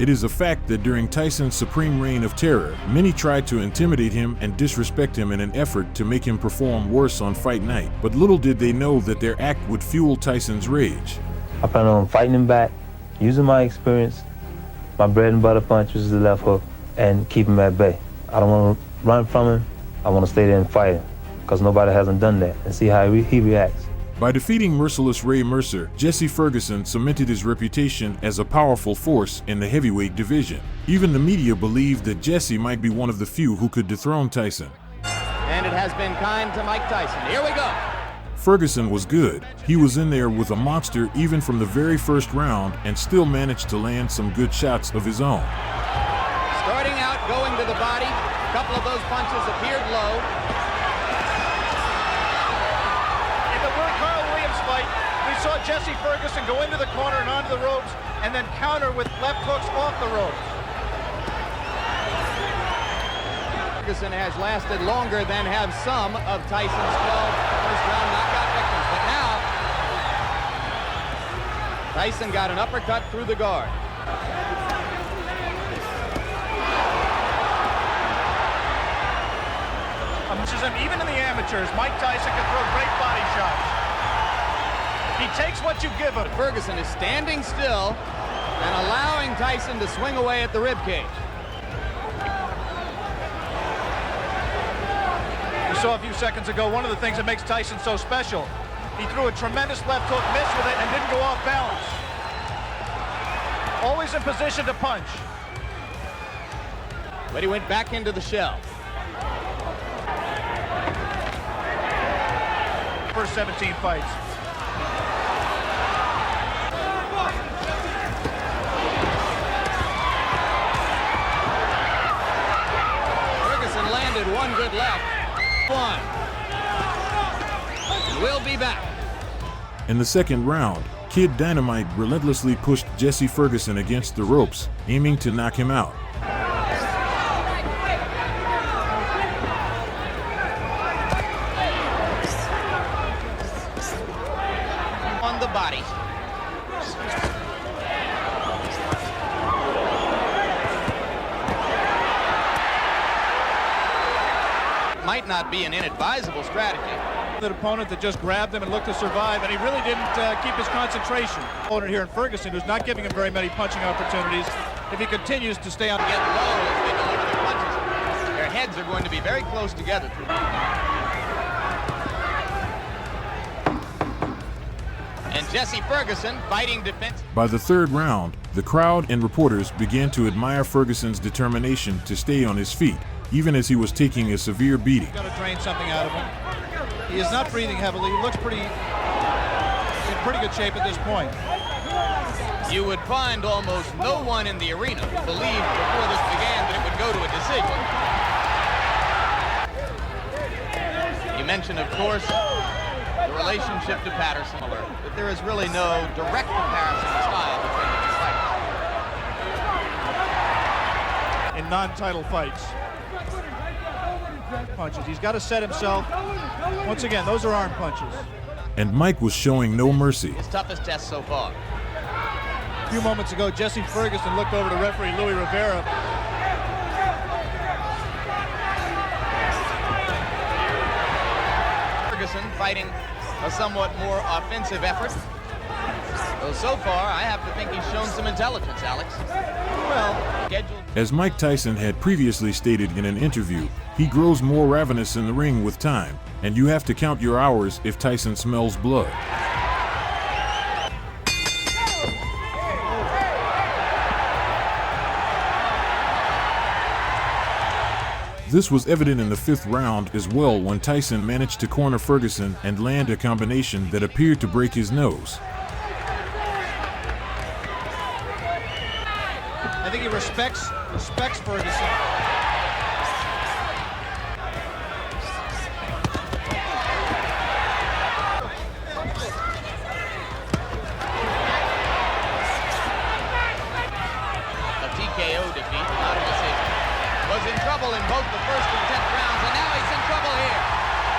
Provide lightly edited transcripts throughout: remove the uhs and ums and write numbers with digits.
It is a fact that during Tyson's supreme reign of terror, many tried to intimidate him and disrespect him in an effort to make him perform worse on fight night. But little did they know that their act would fuel Tyson's rage. I plan on fighting him back, using my experience, my bread and butter punch, which is the left hook, and keep him at bay. I don't want to run from him. I want to stay there and fight him, because nobody hasn't done that, and see how he reacts. By defeating merciless Ray Mercer, Jesse Ferguson cemented his reputation as a powerful force in the heavyweight division. Even the media believed that Jesse might be one of the few who could dethrone Tyson. And it has been kind to Mike Tyson. Here we go. Ferguson was good. He was in there with a monster even from the very first round and still managed to land some good shots of his own. Starting out, going to the body. A couple of those punches appeared low. We saw Jesse Ferguson go into the corner and onto the ropes and then counter with left hooks off the ropes. Ferguson has lasted longer than have some of Tyson's 12 first-round knockout victims. But now, Tyson got an uppercut through the guard. Even in the amateurs, Mike Tyson can throw great body shots. He takes what you give him. Ferguson is standing still and allowing Tyson to swing away at the ribcage. We saw a few seconds ago one of the things that makes Tyson so special. He threw a tremendous left hook, missed with it, and didn't go off balance. Always in position to punch. But he went back into the shell. First 17 fights. Ferguson landed one good left. One. We'll be back. In the second round, Kid Dynamite relentlessly pushed Jesse Ferguson against the ropes, aiming to knock him out. On the body. Might not be an inadvisable strategy. An opponent that just grabbed him and looked to survive, and he really didn't keep his concentration. Opponent here in Ferguson, who's not giving him very many punching opportunities. If he continues to stay on, Get low as they deliver the punches. Their heads are going to be very close together. And Jesse Ferguson fighting defense. By the third round, the crowd and reporters began to admire Ferguson's determination to stay on his feet, even as he was taking a severe beating. got to drain something out of him. He is not breathing heavily. He looks in pretty good shape at this point. You would find almost no one in the arena who believed before this began that it would go to a decision. You mentioned, of course, the relationship to Patterson, but there is really no direct comparison in style between the two fighters. In non-title fights. Punches. He's got to set himself. Once again, those are arm punches. And Mike was showing no mercy. His toughest test so far. A few moments ago, Jesse Ferguson looked over to referee Louis Rivera. Ferguson fighting a somewhat more offensive effort. So far, I have to think he's shown some intelligence, Alex. Well, scheduled. As Mike Tyson had previously stated in an interview, he grows more ravenous in the ring with time, and you have to count your hours if Tyson smells blood. This was evident in the fifth round as well when Tyson managed to corner Ferguson and land a combination that appeared to break his nose. I think he respects Ferguson. A TKO defeat, not a decision. Was in trouble in both the first and 10th rounds, and now he's in trouble here.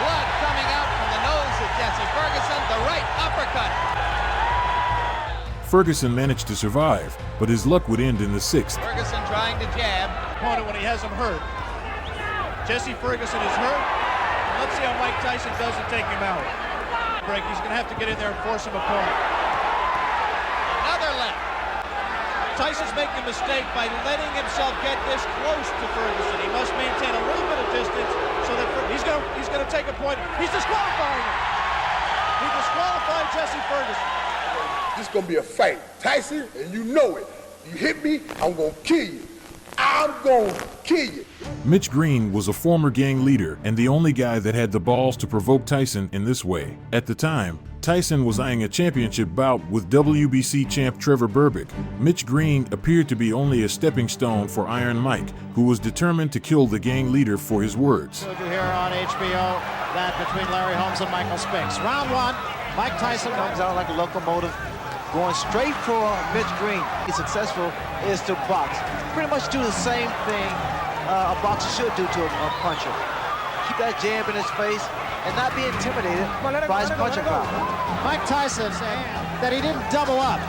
Blood coming out from the nose of Jesse Ferguson, the right uppercut. Ferguson managed to survive, but his luck would end in the 6th. Ferguson trying to jab. Opponent when he has him hurt. Jesse Ferguson is hurt. Let's see how Mike Tyson does to take him out. Break. He's going to have to get in there and force him apart. Another left. Tyson's making a mistake by letting himself get this close to Ferguson. He must maintain a little bit of distance so that he's going to take a point. He's disqualifying him. He disqualified Jesse Ferguson. This is going to be a fight. Tyson, and you know it. You hit me, I'm going to kill you. I'm going to kill you. Mitch Green was a former gang leader and the only guy that had the balls to provoke Tyson in this way. At the time, Tyson was eyeing a championship bout with WBC champ Trevor Berbick. Mitch Green appeared to be only a stepping stone for Iron Mike, who was determined to kill the gang leader for his words. Here on HBO, that between Larry Holmes and Michael Spinks. Round 1, Mike Tyson comes out like a locomotive, going straight for Mitch Green. He's successful is to box. Pretty much do the same thing a boxer should do to a puncher. Keep that jab in his face and not be intimidated by his punching power. Mike Tyson said that he didn't double up.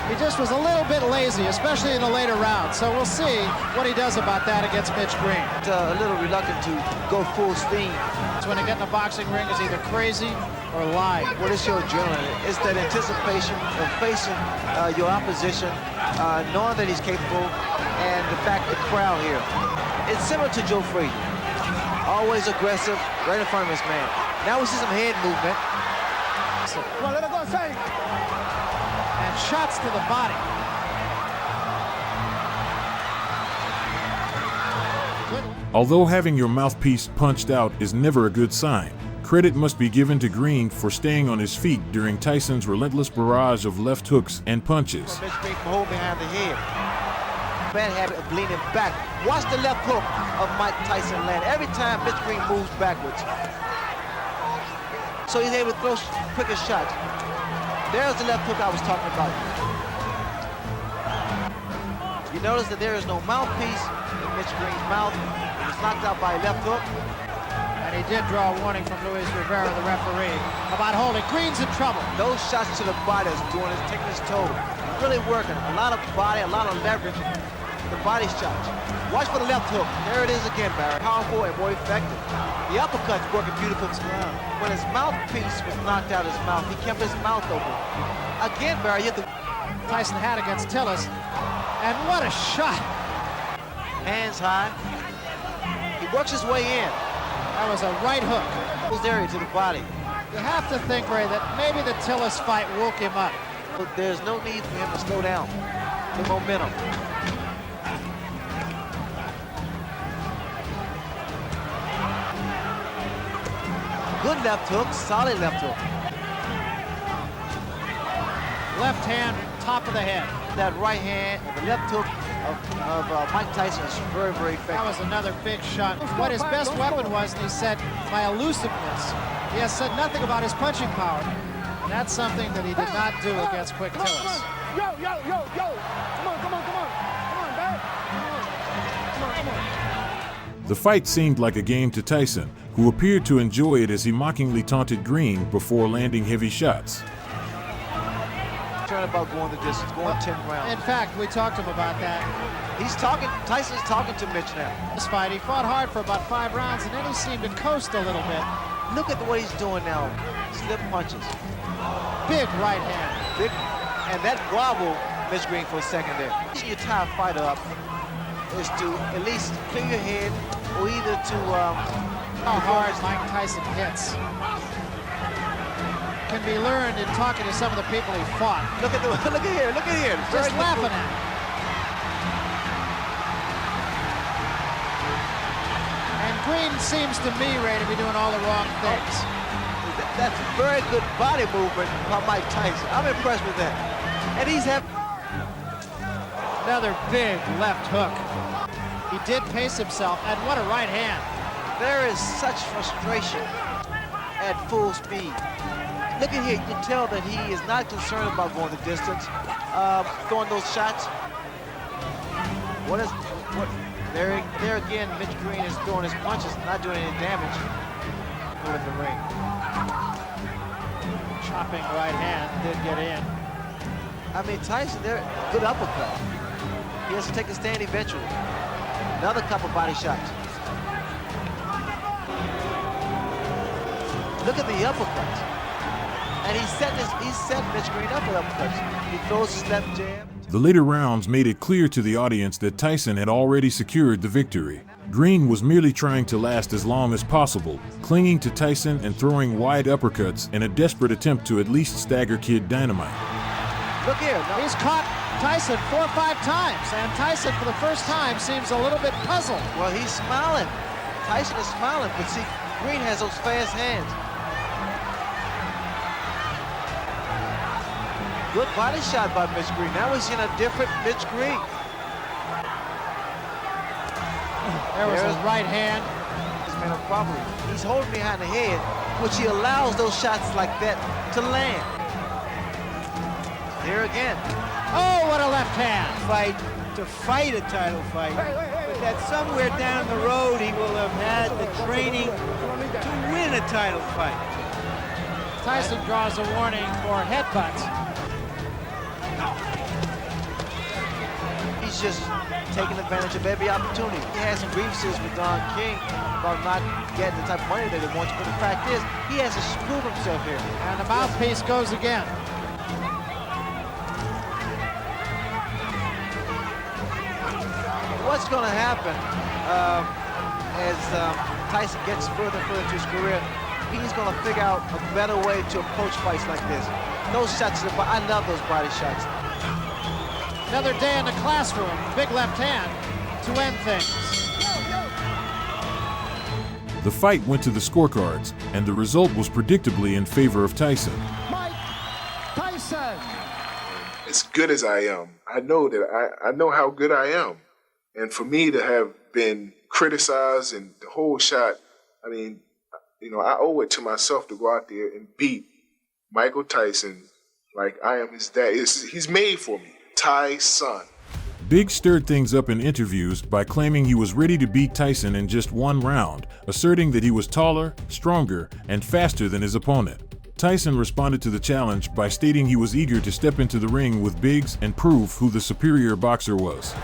He just was a little bit lazy, especially in the later rounds. So we'll see what he does about that against Mitch Green. A little reluctant to go full steam. So when they get in the boxing ring, is either crazy or lying. What is your adrenaline? It's that anticipation of facing your opposition, knowing that he's capable, and the fact the crowd here. It's similar to Joe Frazier. Always aggressive, right in front of his man. Now we see some head movement. Well, let it go, say. And shots to the body. Although having your mouthpiece punched out is never a good sign, credit must be given to Green for staying on his feet during Tyson's relentless barrage of left hooks and punches. Mitch Green can hold behind the head. Bad habit of leaning back. Watch the left hook of Mike Tyson land every time Mitch Green moves backwards. So he's able to throw quicker shots. There's the left hook I was talking about. You notice that there is no mouthpiece in Mitch Green's mouth. He was knocked out by a left hook. And he did draw a warning from Luis Rivera, the referee, about holding. Green's in trouble. Those shots to the body is doing is taking his toll. Really working. A lot of body, a lot of leverage. The body shots. Watch for the left hook. There it is again, Barry. Powerful and more effective. The uppercut's working beautiful. When his mouthpiece was knocked out of his mouth, he kept his mouth open. Again, Barry, you have to... Tyson had against Tillis. And what a shot. Hands high. He works his way in. That was a right hook. Close area to the body. You have to think, Ray, that maybe the Tillis fight woke him up. But there's no need for him to slow down. The momentum. Good left hook, solid left hook. Left hand, top of the head. That right hand, the left hook of Mike Tyson is very, very effective. That was another big shot. What his best weapon was, and he said, my elusiveness. He has said nothing about his punching power. And that's something that he did not do against Quick Tillis. Yo. Come on, babe. Come on. The fight seemed like a game to Tyson, who appeared to enjoy it as he mockingly taunted Green before landing heavy shots. Trying about going the distance, going 10 rounds. In fact, we talked to him about that. Tyson's talking to Mitch now. This fight, he fought hard for about 5 rounds, and then he seemed to coast a little bit. Look at the way he's doing now. Slip punches. Big right hand. Big, and that wobble, Mitch Green, for a second there. You tie a fighter up is to at least clear your head, or either to how hard Mike Tyson hits can be learned in talking to some of the people he fought. Look at here. Just laughing at him. And Green seems to me, Ray, to be doing all the wrong things. That's a very good body movement by Mike Tyson. I'm impressed with that. And he's having another big left hook. He did pace himself, and what a right hand. There is such frustration at full speed. Look at here, you can tell that he is not concerned about going the distance, throwing those shots. There again, Mitch Green is throwing his punches, not doing any damage in the ring. Chopping right hand did get in. I mean, Tyson, they're good uppercut. He has to take a stand eventually. Another couple body shots. Look at the uppercuts. And he set Mitch Green up with uppercuts. He throws his left jab. The later rounds made it clear to the audience that Tyson had already secured the victory. Green was merely trying to last as long as possible, clinging to Tyson and throwing wide uppercuts in a desperate attempt to at least stagger Kid Dynamite. Look here. No. He's caught Tyson 4 or 5 times, and Tyson for the first time seems a little bit puzzled. Well, he's smiling. Tyson is smiling, but see, Green has those fast hands. Good body shot by Mitch Green. Now we're seeing a different Mitch Green. There was his right hand. This man properly. He's holding behind the head, which he allows those shots like that to land. Here again. Oh, what a left hand. To fight a title fight, but that somewhere down the road he will have had the training to win a title fight. Tyson draws a warning for headbutts. He's just taking advantage of every opportunity. He had some grievances with Don King about not getting the type of money that he wants, but the fact is, he has to prove himself here. And the mouthpiece goes again. What's going to happen as Tyson gets further and further into his career? He's going to figure out a better way to approach fights like this. Those shots, I love those body shots. Another day in the classroom, big left hand to end things. The fight went to the scorecards, and the result was predictably in favor of Tyson. Mike Tyson. As good as I am, I know that I know how good I am. And for me to have been criticized and the whole shot, I mean, you know, I owe it to myself to go out there and beat Michael Tyson like I am his dad. He's made for me. Tyson. Big stirred things up in interviews by claiming he was ready to beat Tyson in just 1 round, asserting that he was taller, stronger, and faster than his opponent. Tyson responded to the challenge by stating he was eager to step into the ring with Biggs and prove who the superior boxer was.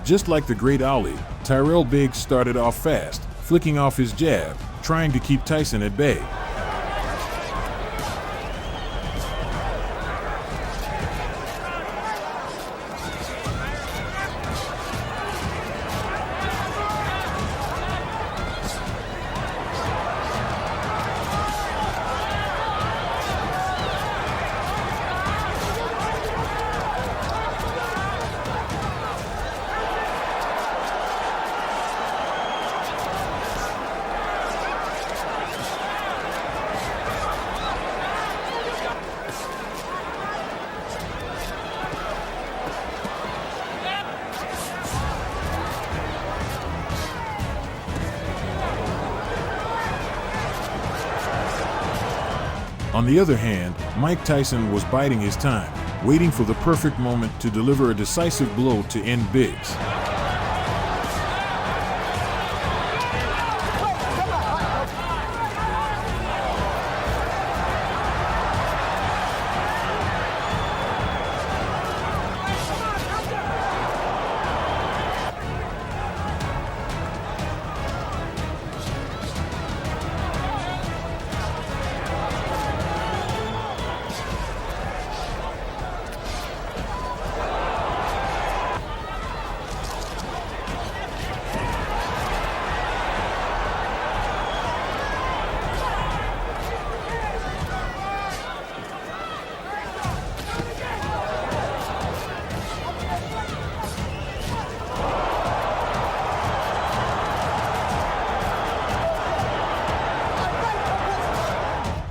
Just like the great Ali, Tyrell Biggs started off fast, flicking off his jab, trying to keep Tyson at bay. On the other hand, Mike Tyson was biding his time, waiting for the perfect moment to deliver a decisive blow to end Biggs.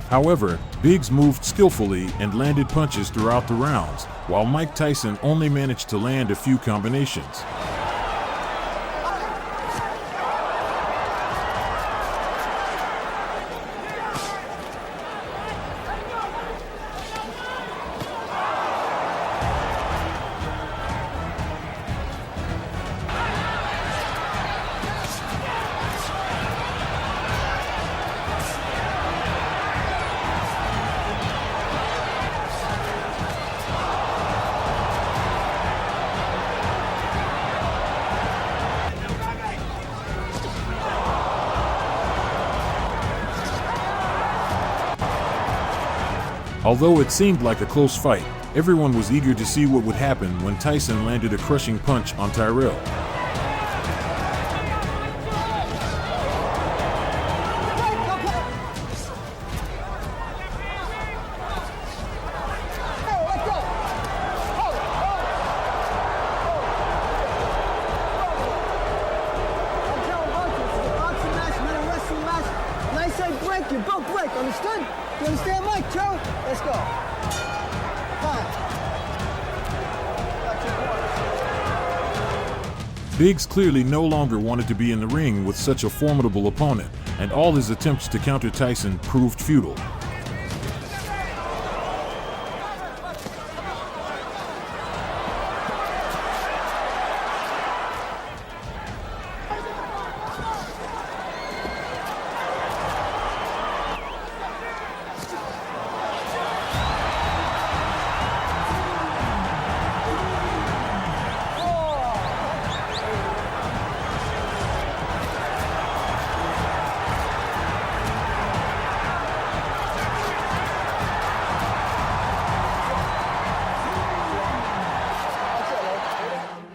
However, Biggs moved skillfully and landed punches throughout the rounds, while Mike Tyson only managed to land a few combinations. Although it seemed like a close fight, everyone was eager to see what would happen when Tyson landed a crushing punch on Tyrell. You both break, understood? You understand, Mike? Tyrell? Let's go. Fine. Biggs clearly no longer wanted to be in the ring with such a formidable opponent, and all his attempts to counter Tyson proved futile.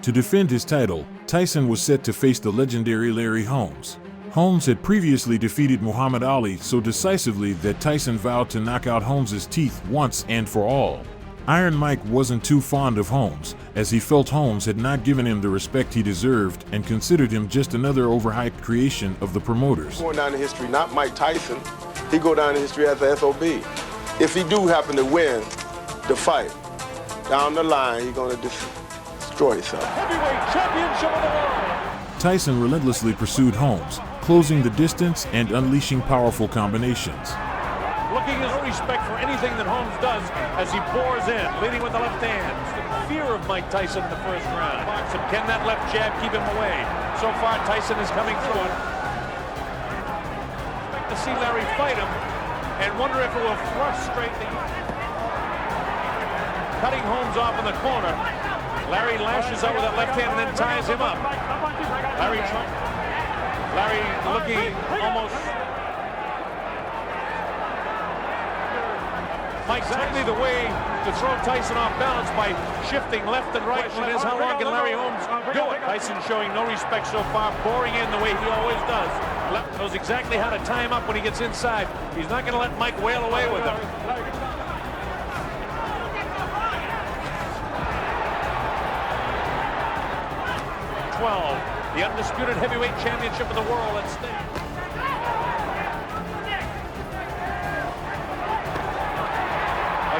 To defend his title, Tyson was set to face the legendary Larry Holmes. Holmes had previously defeated Muhammad Ali so decisively that Tyson vowed to knock out Holmes's teeth once and for all. Iron Mike wasn't too fond of Holmes, as he felt Holmes had not given him the respect he deserved and considered him just another overhyped creation of the promoters. Going down in history, not Mike Tyson, he go down in history as the SOB. If he do happen to win the fight, down the line, he's gonna destroy himself. Heavyweight championship of the world. Tyson relentlessly pursued Holmes, closing the distance and unleashing powerful combinations. Looking as no respect for anything that Holmes does as he bores in, leading with the left hand. The fear of Mike Tyson in the first round. Boxing, can that left jab keep him away? So far, Tyson is coming through it. Expect to see Larry fight him and wonder if it will frustrate the... Cutting Holmes off in the corner. Larry lashes out with that left hand and then ties him up. Larry looking almost... Mike, exactly the way to throw Tyson off balance by shifting left and right. And is how long can Larry Holmes do it? Tyson showing no respect so far, boring in the way he always does. Knows exactly how to tie him up when he gets inside. He's not going to let Mike wail away with him. The undisputed heavyweight championship of the world at stake.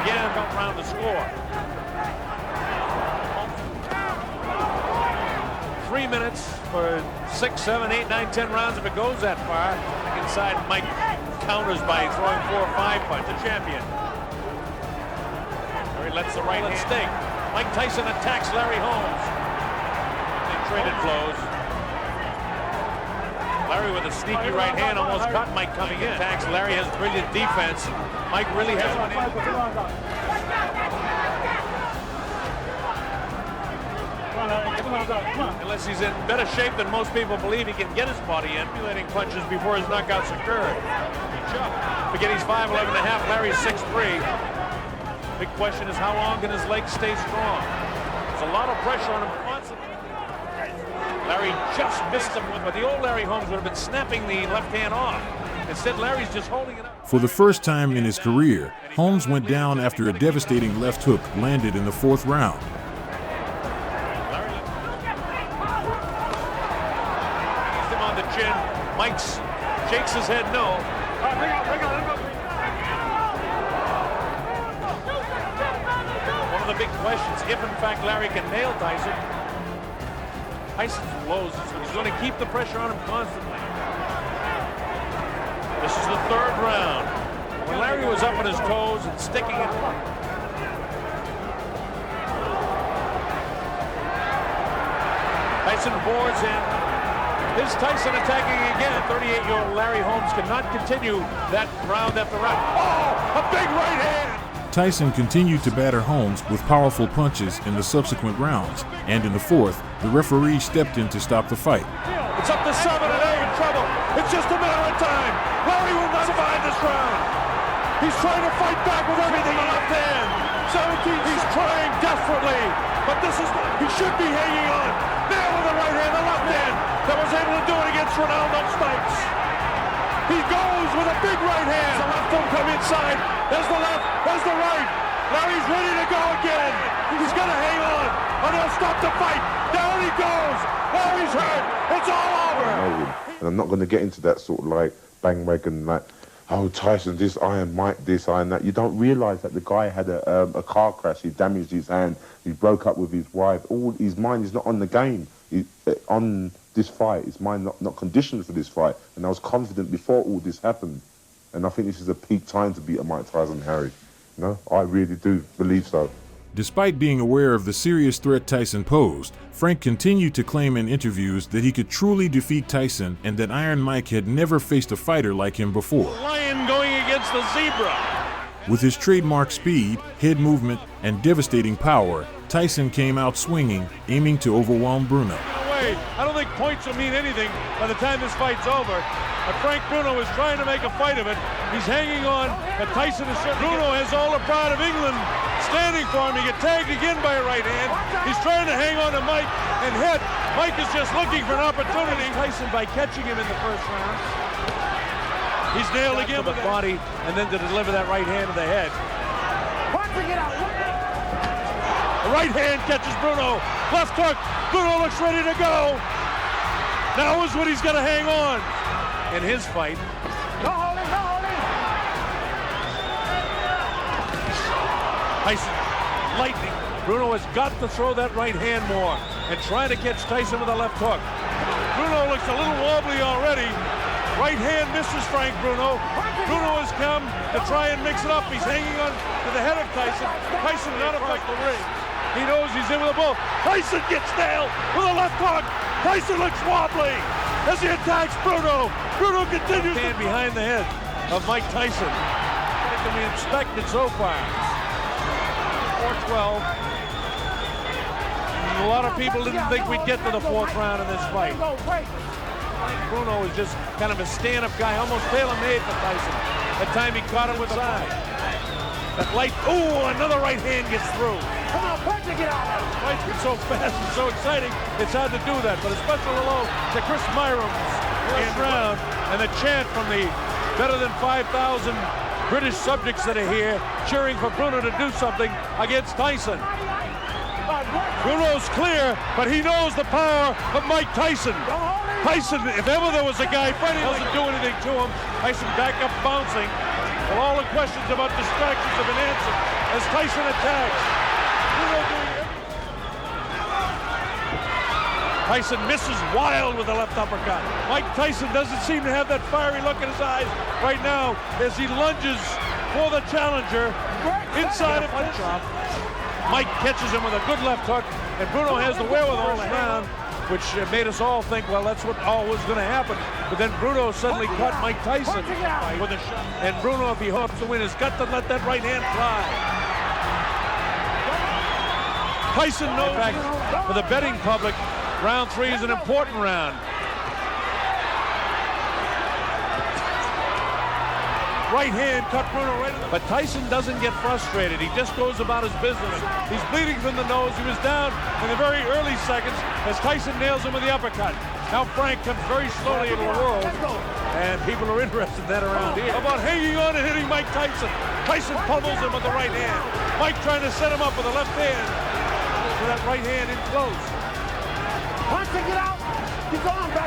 Again, come round to score. 3 minutes for 6, 7, 8, 9, 10 rounds if it goes that far. Inside, Mike counters by throwing 4 or 5 punches. The champion. Larry lets the right hand stake. Mike Tyson attacks Larry Holmes. They traded blows. Larry with a sneaky right hand almost caught Mike coming in. Attacks. Larry has brilliant defense. Mike really has one in. Unless he's in better shape than most people believe, he can get his body in. Manipulating punches before his knockouts occur. Forget he's 5'11 and a half. Larry's 6'3". Big question is how long can his legs stay strong? There's a lot of pressure on him constantly. Larry just missed him, but the old Larry Holmes would have been snapping the left hand off. Instead, Larry's just holding it up. For the first time in his career, Holmes went down after a devastating left hook landed in the 4th round. Him on the chin. Mike shakes his head no. One of the big questions, if in fact Larry can nail Tyson. Tyson's lows, so he's going to keep the pressure on him constantly. This is the 3rd round. When Larry was up on his toes and sticking it. Tyson bores in. Here's Tyson attacking again. 38-year-old Larry Holmes cannot continue that round after round. Oh, a big right hand! Tyson continued to batter Holmes with powerful punches in the subsequent rounds, and in the 4th, the referee stepped in to stop the fight. It's up to 7 and 8 in trouble. It's just a matter of time. Larry will not survive this round. He's trying to fight back with everything in the left hand. 17. He's trying desperately, but he should be hanging on. Now with the right hand, the left hand that was able to do it against Ronaldo Spikes. He goes with a big right hand. The left will come inside. There's the left. There's the right. Larry's ready to go again. He's going to hang on, or they'll stop the fight. Down he goes. Larry's hurt. It's all over. And I'm not going to get into that sort of like bandwagon, like, oh, Tyson, this iron, Mike, this iron, that. You don't realise that the guy had a car crash. He damaged his hand. He broke up with his wife. All his mind is not on the game. On this fight, his mind not conditioned for this fight. And I was confident before all this happened. And I think this is a peak time to beat a Mike Tyson, Harry. You know, I really do believe so. Despite being aware of the serious threat Tyson posed, Frank continued to claim in interviews that he could truly defeat Tyson and that Iron Mike had never faced a fighter like him before. Lion going against the zebra. With his trademark speed, head movement, and devastating power, Tyson came out swinging, aiming to overwhelm Bruno. I don't think points will mean anything by the time this fight's over. But Frank Bruno is trying to make a fight of it. He's hanging on, but Tyson is certain. Bruno has all the pride of England standing for him. He gets tagged again by a right hand. He's trying to hang on to Mike and hit. Mike is just looking for an opportunity. Tyson by catching him in the first round. He's nailed again with the body and then to deliver that right hand to the head. The right hand catches Bruno. Left hook. Bruno looks ready to go. Now is when he's going to hang on in his fight. Tyson, lightning. Bruno has got to throw that right hand more and try to catch Tyson with a left hook. Bruno looks a little wobbly already. Right hand misses Frank Bruno. Bruno has come to try and mix it up. He's hanging on to the head of Tyson. Tyson not affect the ring. He knows he's in with a both. Tyson gets nailed with a left hook. Tyson looks wobbly as he attacks Bruno. Bruno continues to behind the head of Mike Tyson. It can be inspected so far. 4-12. A lot of people didn't think we'd get to the fourth round in this fight. Bruno is just kind of a stand-up guy, almost tailor-made for Tyson. That time he caught him with the side. That light, ooh, another right hand gets through. Come on, punch it, get out of it. Fight's been so fast and so exciting, it's hard to do that. But a special hello to Chris Myram's first round and the chant from the better than 5,000 British subjects that are here cheering for Bruno to do something against Tyson. Bruno's clear, but he knows the power of Mike Tyson. Tyson, if ever there was a guy fighting, doesn't do anything to him. Tyson back up bouncing. Well, all the questions about distractions have been answered as Tyson attacks. Tyson misses wild with a left uppercut. Mike Tyson doesn't seem to have that fiery look in his eyes right now as he lunges for the challenger inside of punch off. Mike catches him with a good left hook, and Bruno has the wherewithal to round, which made us all think, well, that's what all was going to happen. But then Bruno suddenly caught Mike Tyson with a shot. And Bruno, if he hopes to win, has got to let that right hand fly. Tyson knows. In fact, for the betting public, round 3 is an important round. Right hand cut Bruno right in the... But Tyson doesn't get frustrated. He just goes about his business. He's bleeding from the nose. He was down in the very early seconds as Tyson nails him with the uppercut. Now Frank comes very slowly into the world, and people are interested in that around here. How about hanging on and hitting Mike Tyson? Tyson pummels him with the right hand. Mike trying to set him up with the left hand. With that right hand in close.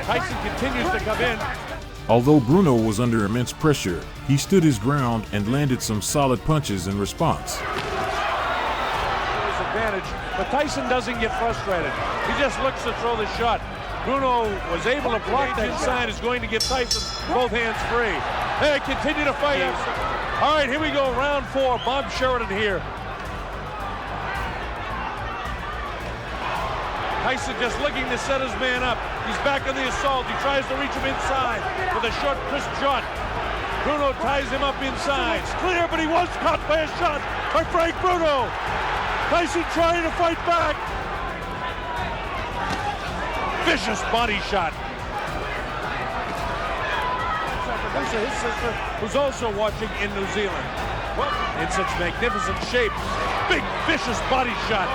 Tyson continues to come in. Although Bruno was under immense pressure, he stood his ground and landed some solid punches in response. Advantage, but Tyson doesn't get frustrated. He just looks to throw the shot. Bruno was able to block that inside, is going to get Tyson both hands free. Hey, continue to fight. All right, here we go, round 4. Bob Sheridan here. Tyson just looking to set his man up. He's back on the assault. He tries to reach him inside with a short, crisp shot. Bruno ties him up inside. It's clear, but he was caught by a shot by Frank Bruno. Tyson trying to fight back. Vicious body shot. his sister, who's also watching in New Zealand. Well, in such magnificent shape. Big, vicious body shot.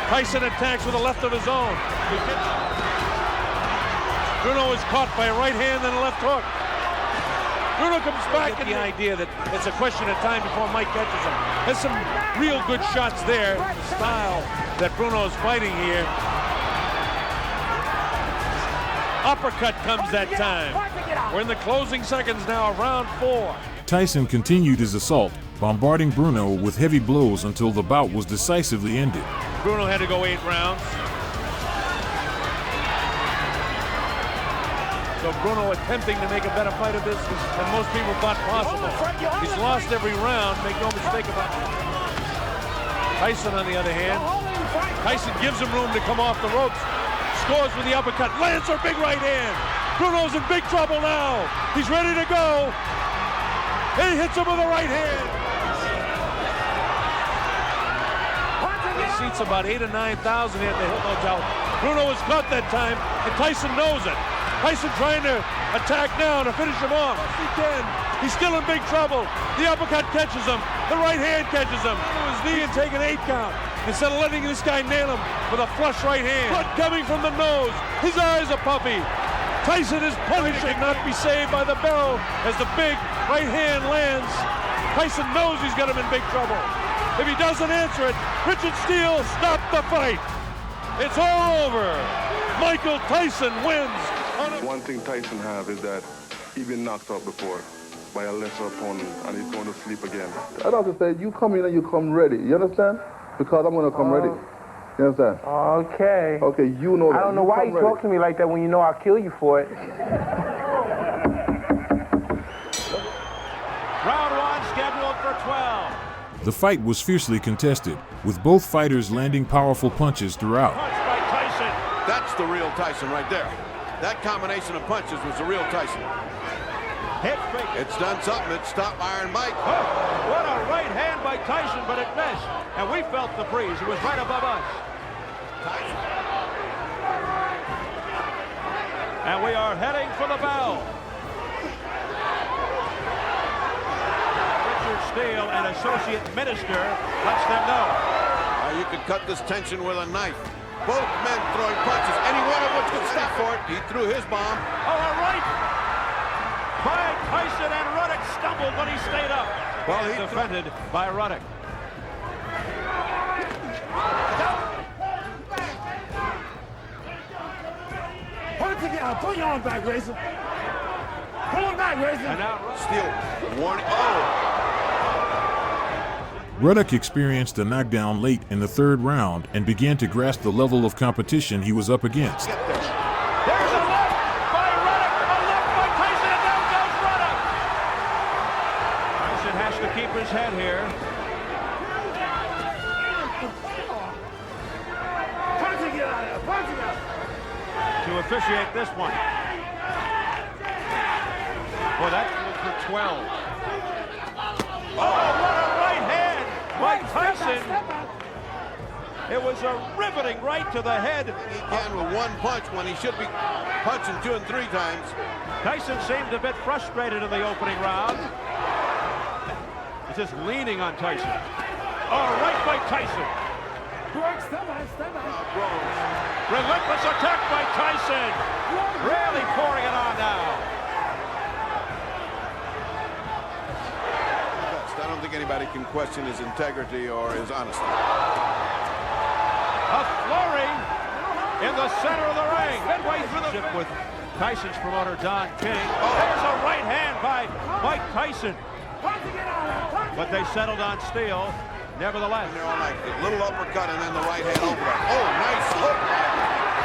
Tyson attacks with a left of his own. Bruno is caught by a right hand and a left hook. Bruno comes back and the idea that it's a question of time before Mike catches him. There's some real good shots there. The style that Bruno is fighting here. Uppercut comes that time. We're in the closing seconds now of round 4. Tyson continued his assault, bombarding Bruno with heavy blows until the bout was decisively ended. Bruno had to go 8 rounds. So Bruno attempting to make a better fight of this than most people thought possible. He's lost every round, make no mistake about it. Tyson, on the other hand, Tyson gives him room to come off the ropes. Scores with the uppercut, lands a big right hand. Bruno's in big trouble now. He's ready to go. He hits him with a right hand. He seats about 8,000 or 9,000 here at the Hill Hotel. Bruno was caught that time, and Tyson knows it. Tyson trying to attack now to finish him off. He can. He's still in big trouble. The uppercut catches him. The right hand catches him. To his knee and take an 8 count. Instead of letting this guy nail him with a flush right hand. Blood coming from the nose. His eyes are puffy. Tyson is punishing, not be saved by the barrel as the big right hand lands. Tyson knows he's got him in big trouble. If he doesn't answer it, Richard Steele stopped the fight. It's all over. Michael Tyson wins. One thing Tyson have is that he's been knocked out before by a lesser opponent and he's going to sleep again. I'd also say you come in and you come ready. You understand? Because I'm going to come ready. You understand? Okay. Okay, you know that. I don't know why you talk to me like that when you know I'll kill you for it. Round 1 scheduled for 12. The fight was fiercely contested, with both fighters landing powerful punches throughout. Punch by Tyson. That's the real Tyson right there. That combination of punches was the real Tyson. Hit fake. It's done something. It stopped Iron Mike. Oh, what a right hand by Tyson, but it missed. And we felt the breeze. It was right above us. Tyson. And we are heading for the bell. Richard Steele, an associate minister, lets them know. You could cut this tension with a knife. Both men throwing punches, any one of which could stop for it. He threw his bomb. Oh, a right by Tyson, and Ruddock stumbled, but he stayed up. Well, he defended by Ruddock. Hold it together. Pull your arm back, Razor. Pull it back, Razor. And now Steele warning. Oh! Ruddock experienced a knockdown late in the 3rd round and began to grasp the level of competition he was up against. There's a left by Ruddock, a left by Tyson, and down goes Ruddock. Tyson has to keep his head here. To officiate this one. Well, that's for 12. Oh, what a right hand by Tyson. It was a riveting right to the head. He can with one punch when he should be punching 2 and 3 times. Tyson seemed a bit frustrated in the opening round. He's just leaning on Tyson. Oh, right by Tyson. Relentless attack by Tyson. Really pouring it on now. I don't think anybody can question his integrity or his honesty. A flurry in the center of the ring. Midway through the with Tyson's promoter, Don King. Oh, there's a right hand by Mike Tyson. But they settled on Steele. Nevertheless, they're on like a little uppercut and then the right hand over. Oh, nice hook.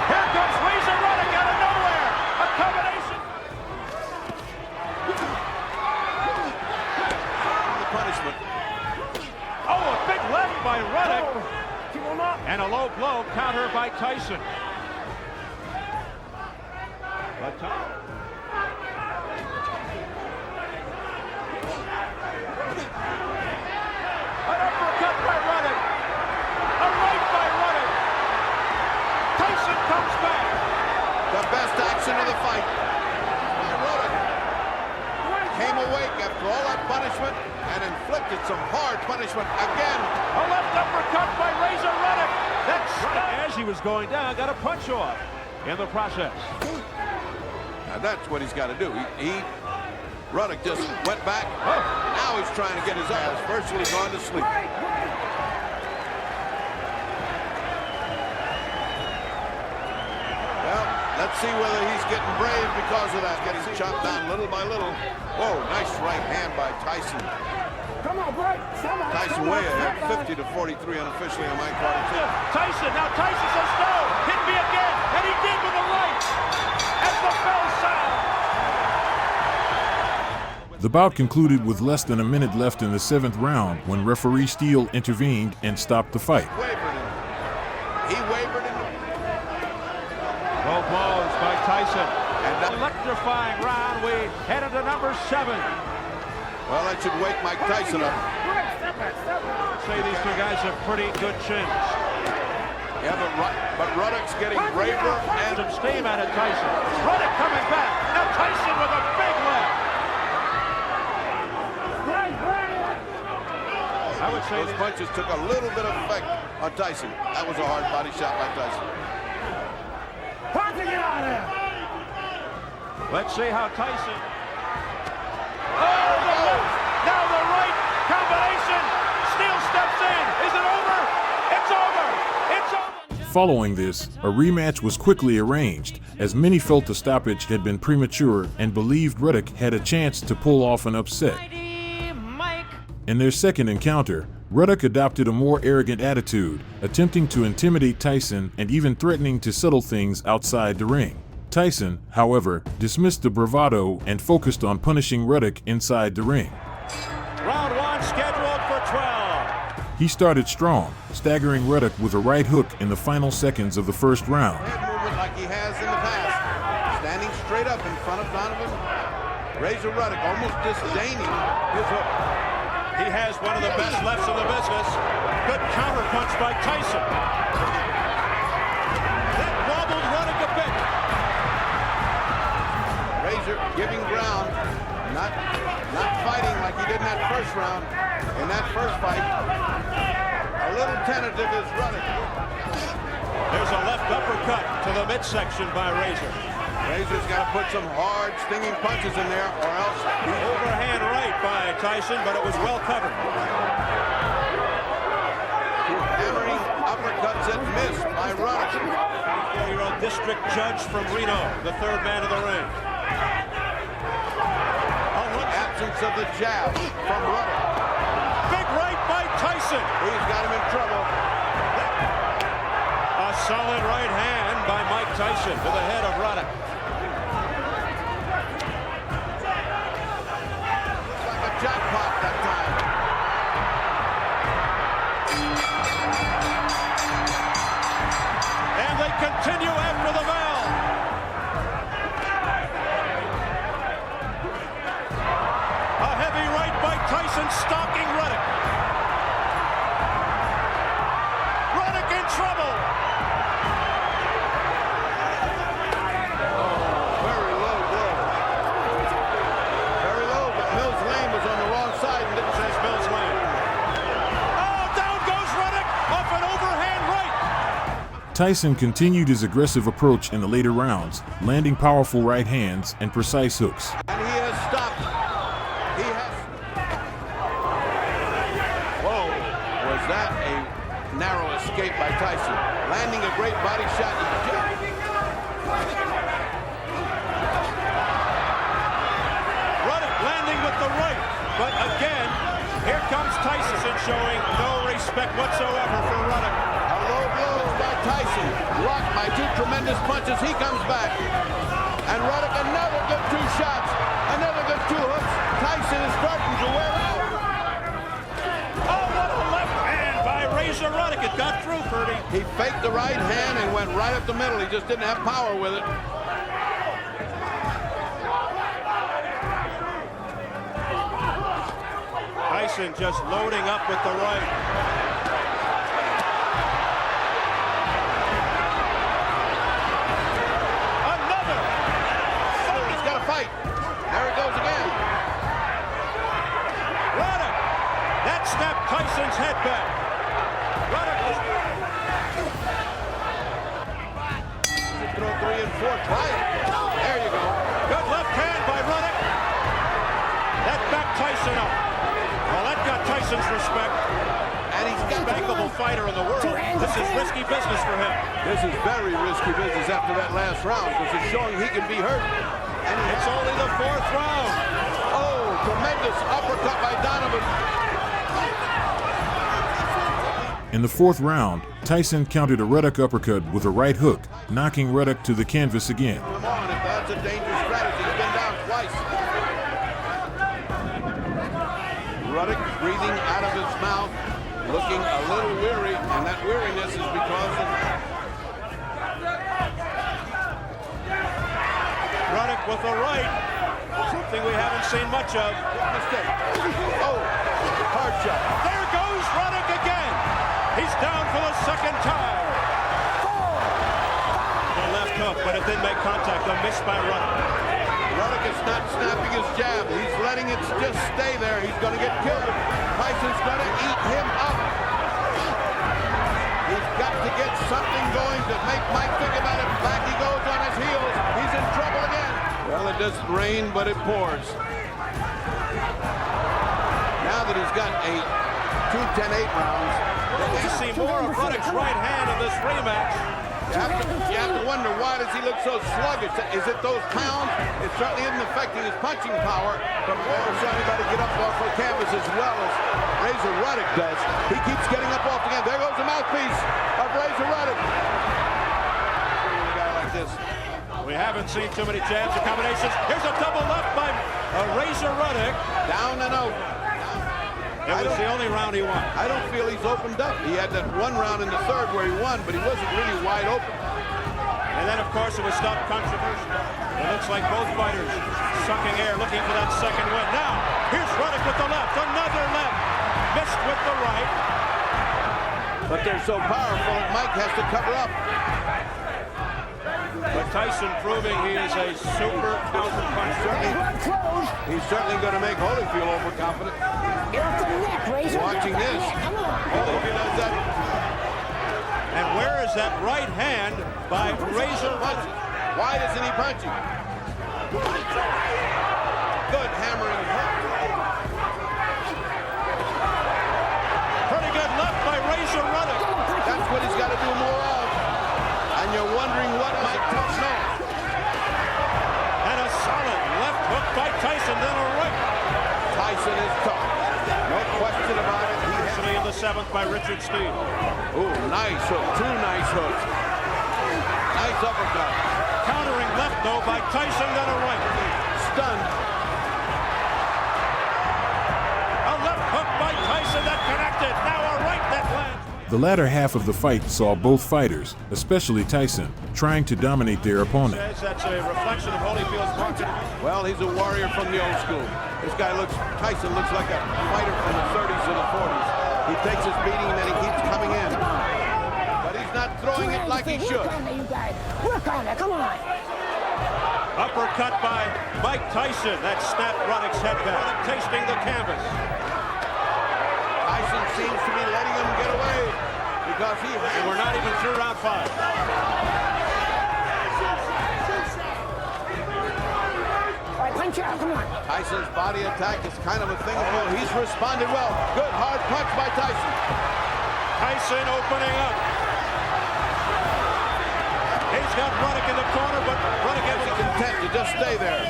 Here comes Razor Ruddock out of nowhere. A combination. The punishment. Oh, a big left by Ruddock. And a low blow counter by Tyson. But an uppercut by Ruddock. A right by Ruddock. Tyson comes back. The best action of the fight by Ruddock. came awake after all that punishment and inflicted some hard punishment again. A left uppercut by Razor Ruddock. As he was going down, got a punch off in the process. Now that's what he's got to do. Ruddock just went back. Oh. Now he's trying to get his eyes virtually gone to sleep. Well, let's see whether he's getting brave because of that. Getting chopped down little by little. Whoa, nice right hand by Tyson. Come on, break. Tyson way ahead, 50 to 43 unofficially on my card. Tyson, now Tyson says no. Hit me again, and he did with the right. As the bell sounds. The bout concluded with less than a minute left in the 7th round when referee Steele intervened and stopped the fight. He wavered in. Low blows by Tyson. And electrifying round. We head into number 7. Well, that should wake Mike Tyson up. Say these two guys have pretty good chins. Yeah, but Ruddock's getting braver and some steam out of Tyson. Ruddock coming back. Now Tyson with a big left. I would say those punches took a little bit of effect on Tyson. That was a hard body shot by Tyson. Let's see how Tyson. Oh, the left. Now the right combination. Steele steps in. Is it over? It's over. It's over. Following this, a rematch was quickly arranged, as many felt the stoppage had been premature and believed Ruddock had a chance to pull off an upset. In their second encounter, Ruddock adopted a more arrogant attitude, attempting to intimidate Tyson and even threatening to settle things outside the ring. Tyson, however, dismissed the bravado and focused on punishing Ruddock inside the ring. Round 1 scheduled for 12. He started strong, staggering Ruddock with a right hook in the final seconds of the first round. Head movement like he has in the past. Standing straight up in front of Donovan. Razor Ruddock almost disdaining his hook. He has one of the best lefts in the business. Good counter punch by Tyson. That wobbled Ruddock a bit. Razor giving ground, not fighting like he did in that first round. In that first fight, a little tentative is Ruddock. There's a left uppercut to the midsection by Razor. Razor's got to put some hard, stinging punches in there, or else overhand right by Tyson, but it was well covered. Hammering uppercuts that missed by Ruddock. 34-year-old district judge from Reno, the 3rd man of the ring. Absence of the jab from Ruddock. Big right by Tyson. He's got him in trouble. A solid right hand by Mike Tyson to the head of Ruddock. Like a jackpot that time. And they continue after the bell. A heavy right by Tyson, stalking Ruddock. Ruddock in trouble. Very low blow. Very low, but Mills Lane was on the wrong side and didn't says Mills Lane. Oh, down goes Ruddock off an overhand right. Tyson continued his aggressive approach in the later rounds, landing powerful right hands and precise hooks. And he has stopped. He has. Whoa, was that a narrow escape by Tyson? Landing a great body shot. Ruddock landing with the right, but again, here comes Tyson showing no respect whatsoever for Ruddock. A low blow by Tyson, blocked by 2 tremendous punches. He comes back, and Ruddock another good 2 shots, another good 2 hooks. Tyson is starting to wear out. Oh, what a left hand by Razor Ruddock. It got through, Purdy. He faked the right hand and went right up the middle. He just didn't have power with it. Tyson just loading up with the right. Another! Oh, he's got to fight. There he goes again. respect. And he's got Respectable fighter in the world. This is risky business for him. This is very risky business after that last round because it's showing he can be hurt. And it's only the 4th round. Oh, tremendous uppercut by Donovan. In the 4th round, Tyson countered a Ruddock uppercut with a right hook, knocking Ruddock to the canvas again. Come on, if that's a dangerous strategy. He's been down twice. Ruddock breathing out of his mouth, looking a little weary, and that weariness is because of Ruddock with the right. Something we haven't seen much of. Mistake. Oh, hard shot. There goes Ruddock again. He's down for the 2nd time. The left hook, but it didn't make contact. A miss by Ruddock. Ruddock is not snapping his jab. He's letting it just stay there. He's going to get killed. Tyson's going to eat him up. He's got to get something going to make Mike think about it. Back he goes on his heels. He's in trouble again. Well, it doesn't rain, but it pours. Now that he's got 2 10-8 rounds, we see more of Ruddock's right hand in this rematch. You have to wonder, why does he look so sluggish? Is it those pounds? It certainly isn't affecting his punching power, but also anybody get up off the canvas as well as Razor Ruddock does. He keeps getting up off the canvas. There goes the mouthpiece of Razor Ruddock. A guy like this. We haven't seen too many jabs or combinations. Here's a double left by Razor Ruddock. Down and over. It was the only round he won. I don't feel he's opened up. He had that 1 round in the 3rd where he won, but he wasn't really wide open. And then, of course, it was stopped controversial. It looks like both fighters sucking air, looking for that 2nd win. Now, here's Ruddock with the left. Another left. Missed with the right. But they're so powerful that Mike has to cover up. But Tyson proving he is a super counter puncher. He's certainly going to make Holyfield overconfident. Watching this. Holyfield has that. And where is that right hand by Razor Ruddock? Why isn't he punching? Good hammering hook. Pretty good left by Razor Ruddock. That's what he's got to do more of. And you're wondering what Mike tells no. And a solid left hook by Tyson, then a right. Tyson is tough. No question about it. Usually in the 7th by Richard Steele. Ooh, nice hook. 2 nice hooks. Nice uppercut. Countering left, though, by Tyson, then a right. Stunned. A left hook by Tyson that connected. Now a right that lands. The latter half of the fight saw both fighters, especially Tyson, trying to dominate their opponent. That's a reflection of Holyfield's market. Well, he's a warrior from the old school. This guy Tyson looks like a fighter from the 30s and the 40s. He takes his beating and then he keeps coming in. But he's not throwing it like he should. Work on it, come on. Uppercut by Mike Tyson. That snapped Ruddock's head back. Tasting the canvas. Tyson seems to be letting him get away because and we're not even through round 5. Punch out, come on. Tyson's body attack is kind of a thing. Oh, he's responded well. Good hard punch by Tyson. Tyson opening up. He's got Ruddock in the corner, but Ruddock able to content to just stay there.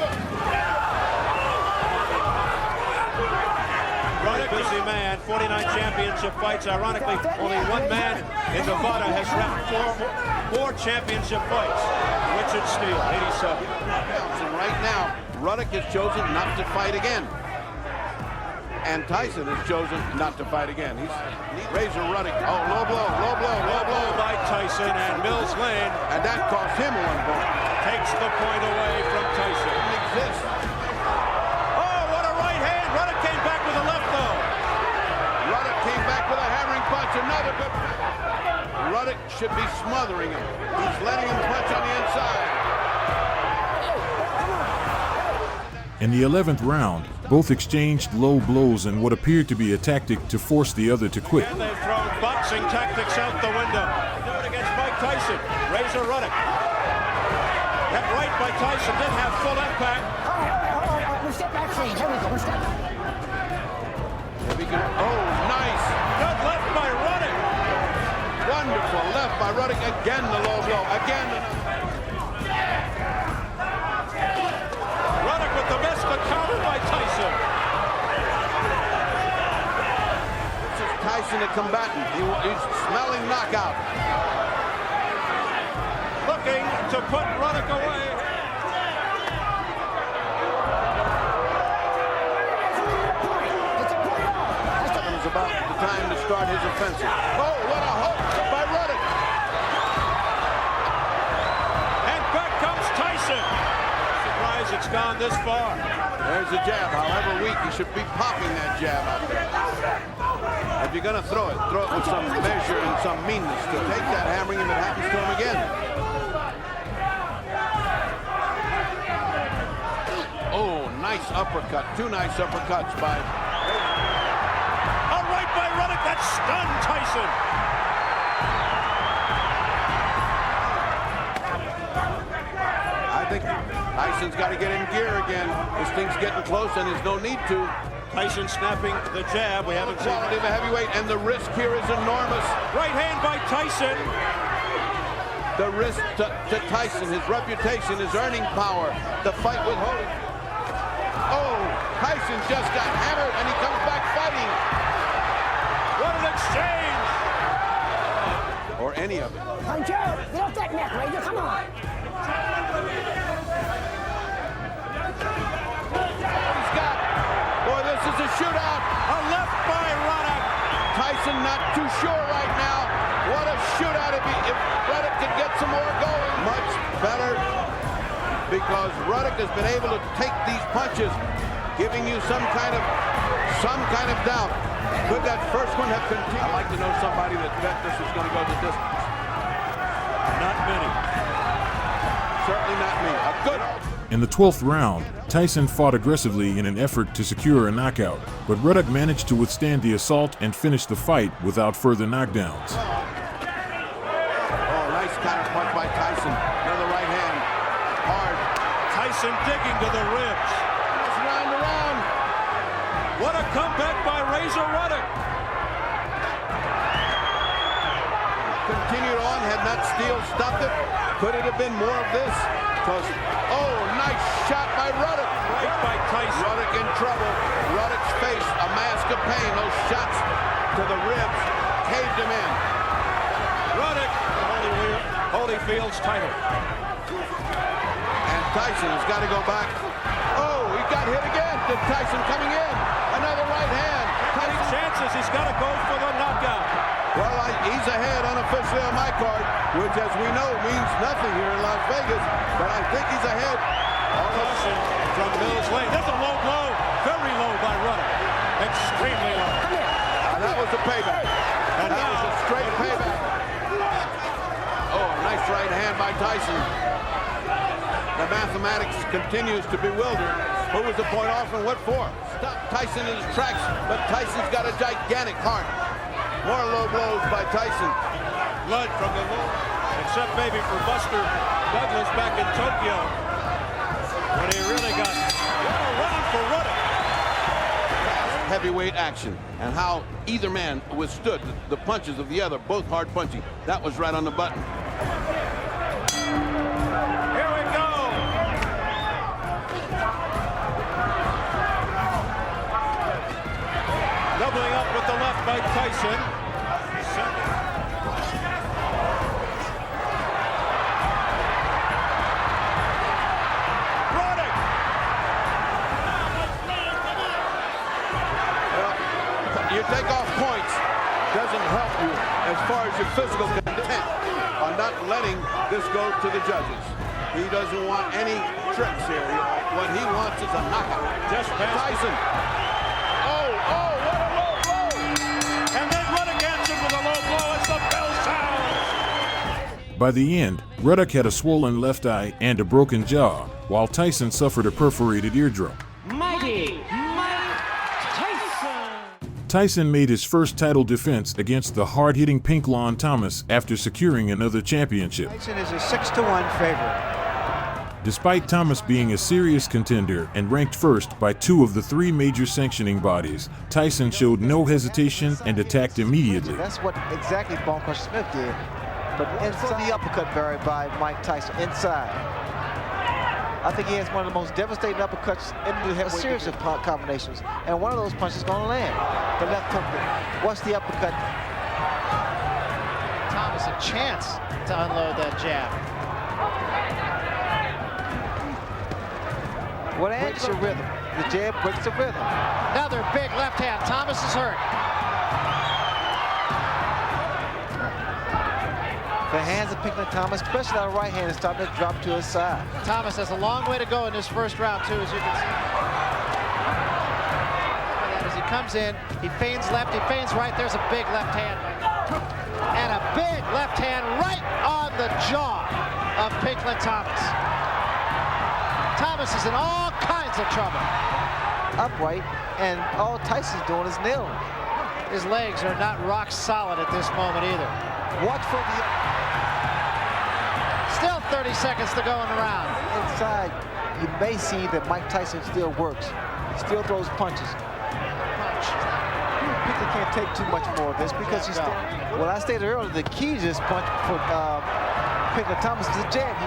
Ruddock, busy man, 49 championship fights. Ironically, only 1 man in Nevada has wrapped 4 championship fights. Richard Steele, 87. And right now, Ruddock has chosen not to fight again. And Tyson has chosen not to fight again. He's Razor Ruddock. Oh, low blow, low blow, low blow by Tyson, and Mills Lane. And that cost him 1 point. Takes the point away from Tyson. It exists. Oh, what a right hand. Ruddock came back with a left, though. Ruddock came back with a hammering punch. Another good. Ruddock should be smothering him. He's letting him punch on the inside. In the 11th round, both exchanged low blows in what appeared to be a tactic to force the other to quit. And they've thrown boxing tactics out the window. They do it against Mike Tyson. Razor Ruddock. That right by Tyson did have full impact. All right. We'll step back clean. Here we go. We'll step. Here we can, oh, nice. Good left by Ruddock. Wonderful left by Ruddock. Again the low blow. Again Ruddock with the miss, the counter by Tyson. This is Tyson, a combatant. He's smelling knockout. Looking to put Ruddock away. It's about the time to start his offensive. Oh, what a hook by Ruddock. And back comes Tyson. Surprised it's gone this far. There's a jab. However weak, he should be popping that jab out there. If you're going to throw it with some measure and some meanness to take that hammering if it happens to him again. Oh, nice uppercut. Two nice uppercuts by... A right by Ruddock that stunned Tyson. I think Tyson's got to get in gear again. This thing's getting close and there's no need to. Tyson snapping the jab. We haven't seen quality of a heavyweight, and the risk here is enormous. Right hand by Tyson. The risk to Tyson, his reputation, his earning power, the fight with Holy. Oh, Tyson just got hammered and he comes back fighting. What an exchange! Or any of it. Poncho, get off that neck, Razor, come on. He's got, boy, this is a shootout. A left by Ruddock. Tyson not too sure right now. What a shootout if Ruddock can get some more going. Much better because Ruddock has been able to take these punches, giving you some kind of doubt. Could that first one have continued? I'd like to know somebody that bet this is going to go the distance. Not many. Certainly not me. A good. In the 12th round, Tyson fought aggressively in an effort to secure a knockout, but Ruddock managed to withstand the assault and finish the fight without further knockdowns. Oh, nice counter punch by Tyson. Another right hand. Hard. Tyson digging to the ribs. It's round to round. What a comeback by Razor Ruddock. Continued on, had not Steele stopped it. Could it have been more of this? Because, oh, nice shot by Ruddock. Right by Tyson. Ruddock in trouble. Ruddock's face, a mask of pain. Those shots to the ribs caved him in. Ruddock, Holyfield's title. And Tyson has got to go back. Oh, he got hit again. Did Tyson coming in? Another right hand. Any chances, he's got to go for the knockout. Well, he's ahead unofficially on my card, which, as we know, means nothing here in Las Vegas. But I think he's ahead. Tyson from Mills Lane. That's a low blow. Very low by Ruddock. Extremely low. That was the payback. And that now, was a straight payback. Oh, nice right hand by Tyson. The mathematics continues to bewilder. Who was the point off and what for? Stop Tyson in his tracks, but Tyson's got a gigantic heart. More low blows by Tyson. Blood from the low. Except maybe for Buster Douglas back in Tokyo. When he really got a run for Ruddock. Heavyweight action and how either man withstood the punches of the other, both hard punching. That was right on the button. Here we go. Doubling up with the left by Tyson. Ruddock. Well, you take off points doesn't help you as far as your physical content on not letting this go to the judges. He doesn't want any tricks here. What he wants is a knockout. Just past Tyson. Oh, what a low blow! And then Ruddock answered with a low blow as the bell sounds. By the end, Ruddock had a swollen left eye and a broken jaw, while Tyson suffered a perforated eardrum. Mighty Mike Tyson! Tyson made his first title defense against the hard-hitting Pinklon Thomas after securing another championship. Tyson is a 6-1 favorite. Despite Thomas being a serious contender and ranked first by 2 of the 3 major sanctioning bodies, Tyson showed no hesitation and attacked immediately. That's what exactly Bonecrusher Smith did. But inside the uppercut buried by Mike Tyson, inside. I think he has one of the most devastating uppercuts in a series of combinations. And one of those punches is going to land. The left hook. What's the uppercut? Thomas a chance to unload that jab. What adds the rhythm? The jab breaks the rhythm. Another big left hand. Thomas is hurt. The hands of Pinklon Thomas, especially on the right hand, is starting to drop to his side. Thomas has a long way to go in this first round, too, as you can see. And as he comes in, he feigns left, he feigns right. There's a big left hand. And a big left hand right on the jaw of Pinklon Thomas. Thomas is in all kinds of trouble. Upright, and all Tyson's doing is nailing. His legs are not rock solid at this moment either. Watch for the... Still 30 seconds to go in the round. Inside, you may see that Mike Tyson still works. He still throws punches. Pinklon can't take too much more of this because he's still... Well, I stated earlier, the key to this punch for Pinklon Thomas is the jab.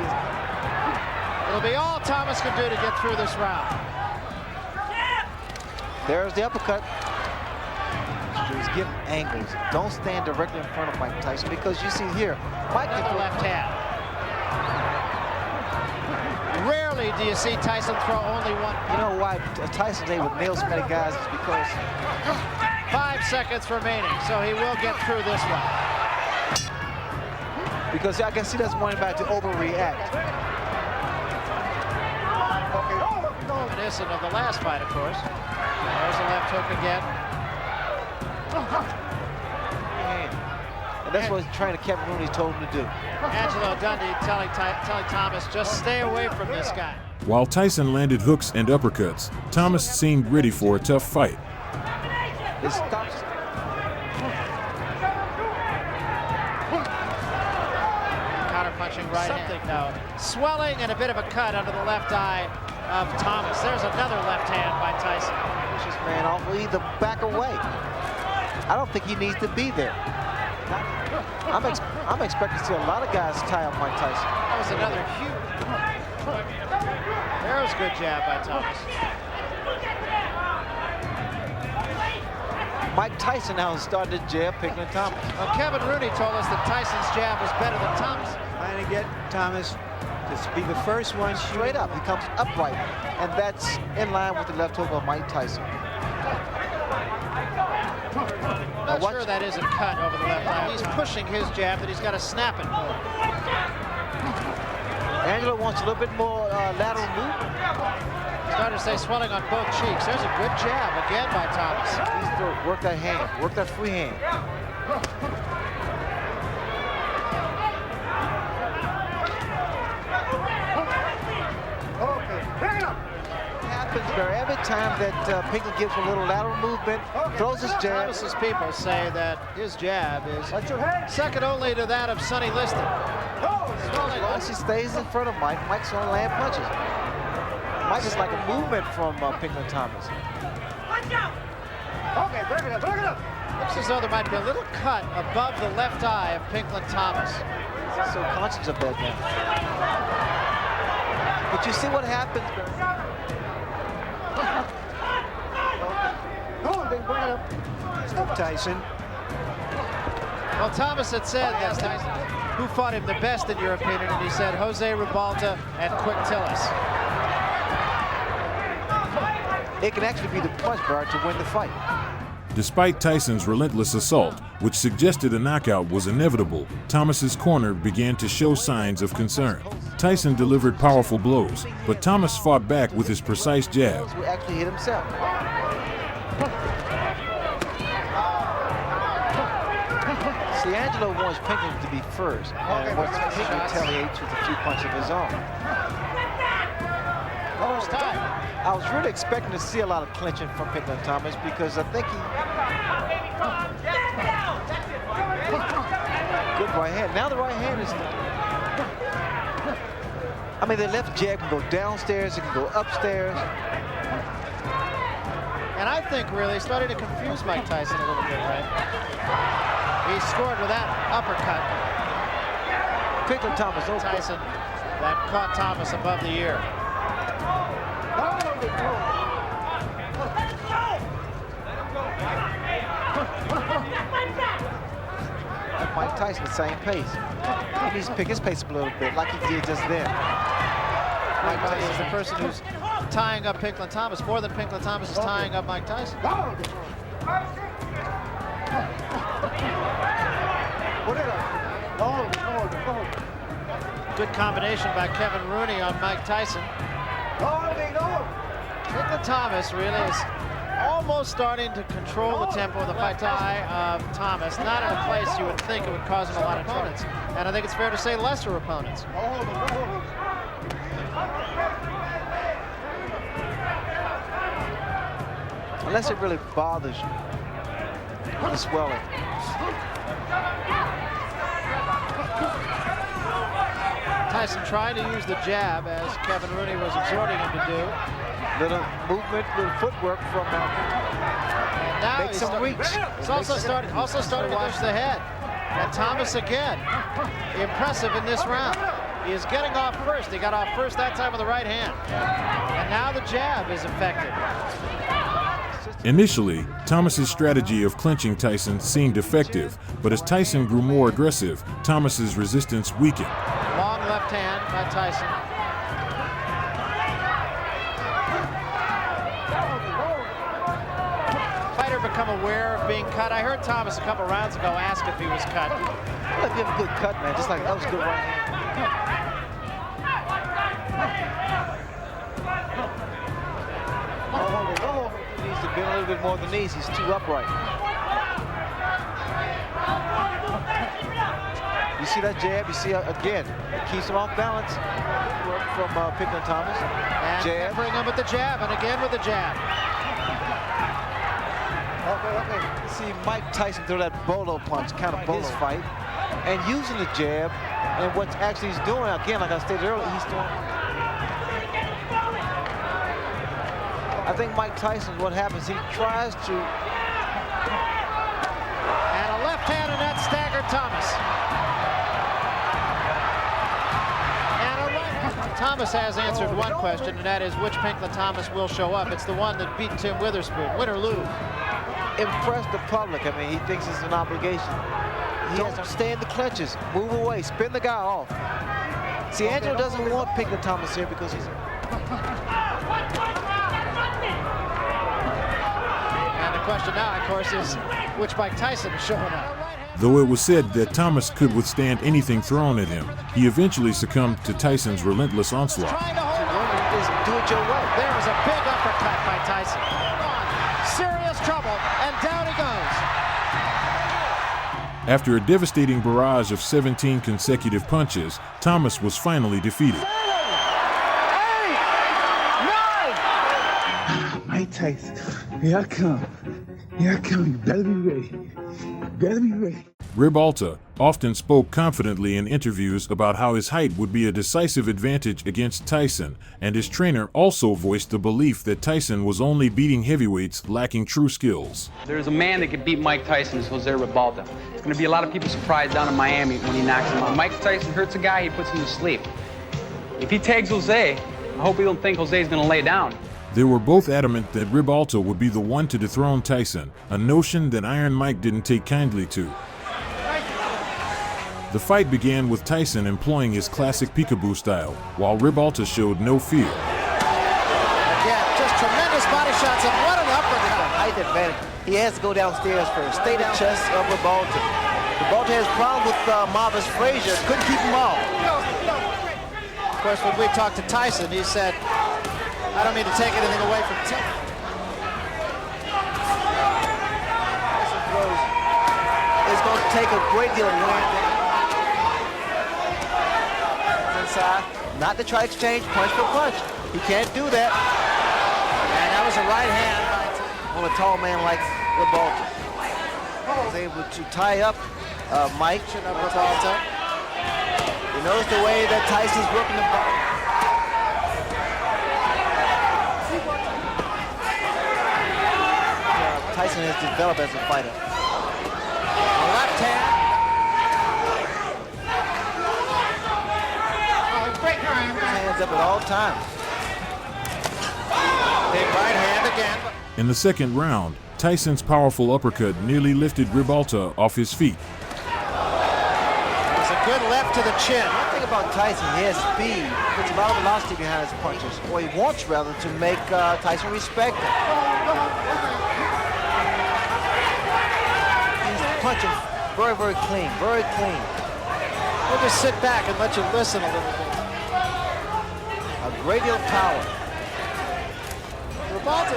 It'll be all Thomas can do to get through this round. There's the uppercut. Just give angles. Don't stand directly in front of Mike Tyson because you see here, Mike can throw left hand. Rarely do you see Tyson throw only one. You know why Tyson's able to nail so many guys is because 5 seconds remaining, so he will get through this one. Because I guess he doesn't want anybody to overreact. Reminiscent of the last fight, of course. There's a left hook again. And that's what trainer Kevin Rooney told him to do. Angelo Dundee telling Thomas, just stay away from this guy. While Tyson landed hooks and uppercuts, Thomas seemed ready for a tough fight. Counter-punching right hand now. Swelling and a bit of a cut under the left eye of Thomas. There's another left hand by Tyson. Pushes man off, will either back away. I don't think he needs to be there. I'm expecting to see a lot of guys tie up Mike Tyson. That was another huge. There was a good jab by Thomas. Mike Tyson now has started to jab Pinklon Thomas. Well, Kevin Rooney told us that Tyson's jab was better than Thomas. Trying to get Thomas to be the first one straight up. He comes upright, and that's in line with the left hook of Mike Tyson. I'm not sure that is a cut over the left eye. He's pushing his jab that he's got to snap it more. Angelo wants a little bit more lateral move. Starting to say swelling on both cheeks. There's a good jab again by Thomas. He's work that hand, work that free hand. Every time that Pinklon gives a little lateral movement, throws his jab. Thomas's people say that his jab is second only to that of Sonny Liston. Once he stays in front of Mike, Mike's going to land punches. Mike is like a movement from Pinklon Thomas. Okay, bring it up, bring it up. Looks as though there might be a little cut above the left eye of Pinklon Thomas. He's so conscious of that now. But you see what happens, Tyson. Well, Thomas had said that Tyson, who fought him the best in your opinion, and he said Jose Ribalta and Quick Tillis. It can actually be the punch guard to win the fight. Despite Tyson's relentless assault, which suggested a knockout was inevitable, Thomas's corner began to show signs of concern. Tyson delivered powerful blows, but Thomas fought back with his precise jab. He actually hit himself. See, Angelo wants Pinklon to be first, and wants Pinklon to retaliate with a few punches of his own. First time. I was really expecting to see a lot of clinching from Pinklon Thomas because I think he... Good right hand. Now the right hand is... I mean, the left jab can go downstairs, it can go upstairs. And I think really starting to confuse Mike Tyson a little bit, right? He scored with that uppercut. Pinklon Thomas, Tyson, that caught Thomas above the ear. Mike Tyson, the same pace. He needs to pick his pace up a little bit, like he did just then. Mike Tyson is the person who's tying up Pinklon Thomas more than Pinklon Thomas is tying up Mike Tyson. Good combination by Kevin Rooney on Mike Tyson. Pinklon Thomas really is almost starting to control the tempo of the fight of Thomas, not in a place you would think it would cause him a lot of opponents. And I think it's fair to say lesser opponents. Unless it really bothers you, the swelling. Tyson trying to use the jab as Kevin Rooney was exhorting him to do. Little movement, little footwork from him. And now Make some reach. He's also starting to watch the head. And Thomas again, impressive in this round. He is getting off first. He got off first that time with the right hand. And now the jab is effective. Initially, Thomas's strategy of clinching Tyson seemed effective, but as Tyson grew more aggressive, Thomas's resistance weakened. Long left hand by Tyson. Fighter become aware of being cut. I heard Thomas a couple rounds ago ask if he was cut. Look, give him a good cut, man. Just like that was a good right hand. He needs to bend a little bit more than these. He's too upright. You see that jab? You see, again, it keeps him off balance. Work from Pinklon Thomas. And jab. Bring him with the jab, and again with the jab. Okay. You see Mike Tyson throw that bolo punch, kind of his fight, and using the jab, and what actually he's doing, again, like I stated earlier, he's doing. I think Mike Tyson, what happens, he tries to. And a left hand, and that staggered Thomas. And a right hand. Thomas has answered one question, and that is which Pinklon Thomas will show up. It's the one that beat Tim Witherspoon, win or lose. Impress the public. I mean, he thinks it's an obligation. He has to stay in the clutches, move away, spin the guy off. See, Angelo doesn't want Pinklon Thomas here because he's. And the question now, of course, is which Mike Tyson is showing up. Though it was said that Thomas could withstand anything thrown at him, he eventually succumbed to Tyson's relentless onslaught. Trying to hold on. Just do it your way. There was a big uppercut by Tyson. Serious trouble, and down he goes. After a devastating barrage of 17 consecutive punches, Thomas was finally defeated. 7, 8, 9. Mike Tyson, here I come. Here I come. You better be ready. Better be ready. Ribalta often spoke confidently in interviews about how his height would be a decisive advantage against Tyson, and his trainer also voiced the belief that Tyson was only beating heavyweights lacking true skills. There's a man that could beat Mike Tyson, is Jose Ribalta. There's going to be a lot of people surprised down in Miami when he knocks him out. When Mike Tyson hurts a guy, he puts him to sleep. If he tags Jose, I hope he don't think Jose's going to lay down. They were both adamant that Ribalta would be the one to dethrone Tyson, a notion that Iron Mike didn't take kindly to. The fight began with Tyson employing his classic peekaboo style, while Ribalta showed no fear. Again, just tremendous body shots, and what an uppercut. Height advantage. He has to go downstairs first. Stay the chest of Ribalta. Ribalta has problems with Marvis Frazier. Couldn't keep him off. Of course, when we talked to Tyson, he said, I don't mean to take anything away from Tim. It's going to take a great deal of wind. Inside, not to try to exchange punch for punch. He can't do that. And that was a right hand on a tall man like Ribalta. Was able to tie up Mike. You notice the way that Tyson's working the body. Tyson has developed as a fighter. Left hand. Hands up at all times. Big right hand again. In the second round, Tyson's powerful uppercut nearly lifted Ribalta off his feet. There's a good left to the chin. One thing about Tyson, he has speed, puts a lot of velocity behind his punches, or he wants rather to make Tyson respect him. He's punching very, very clean, very clean. We'll just sit back and let you listen a little bit. A great deal of power. Ribalta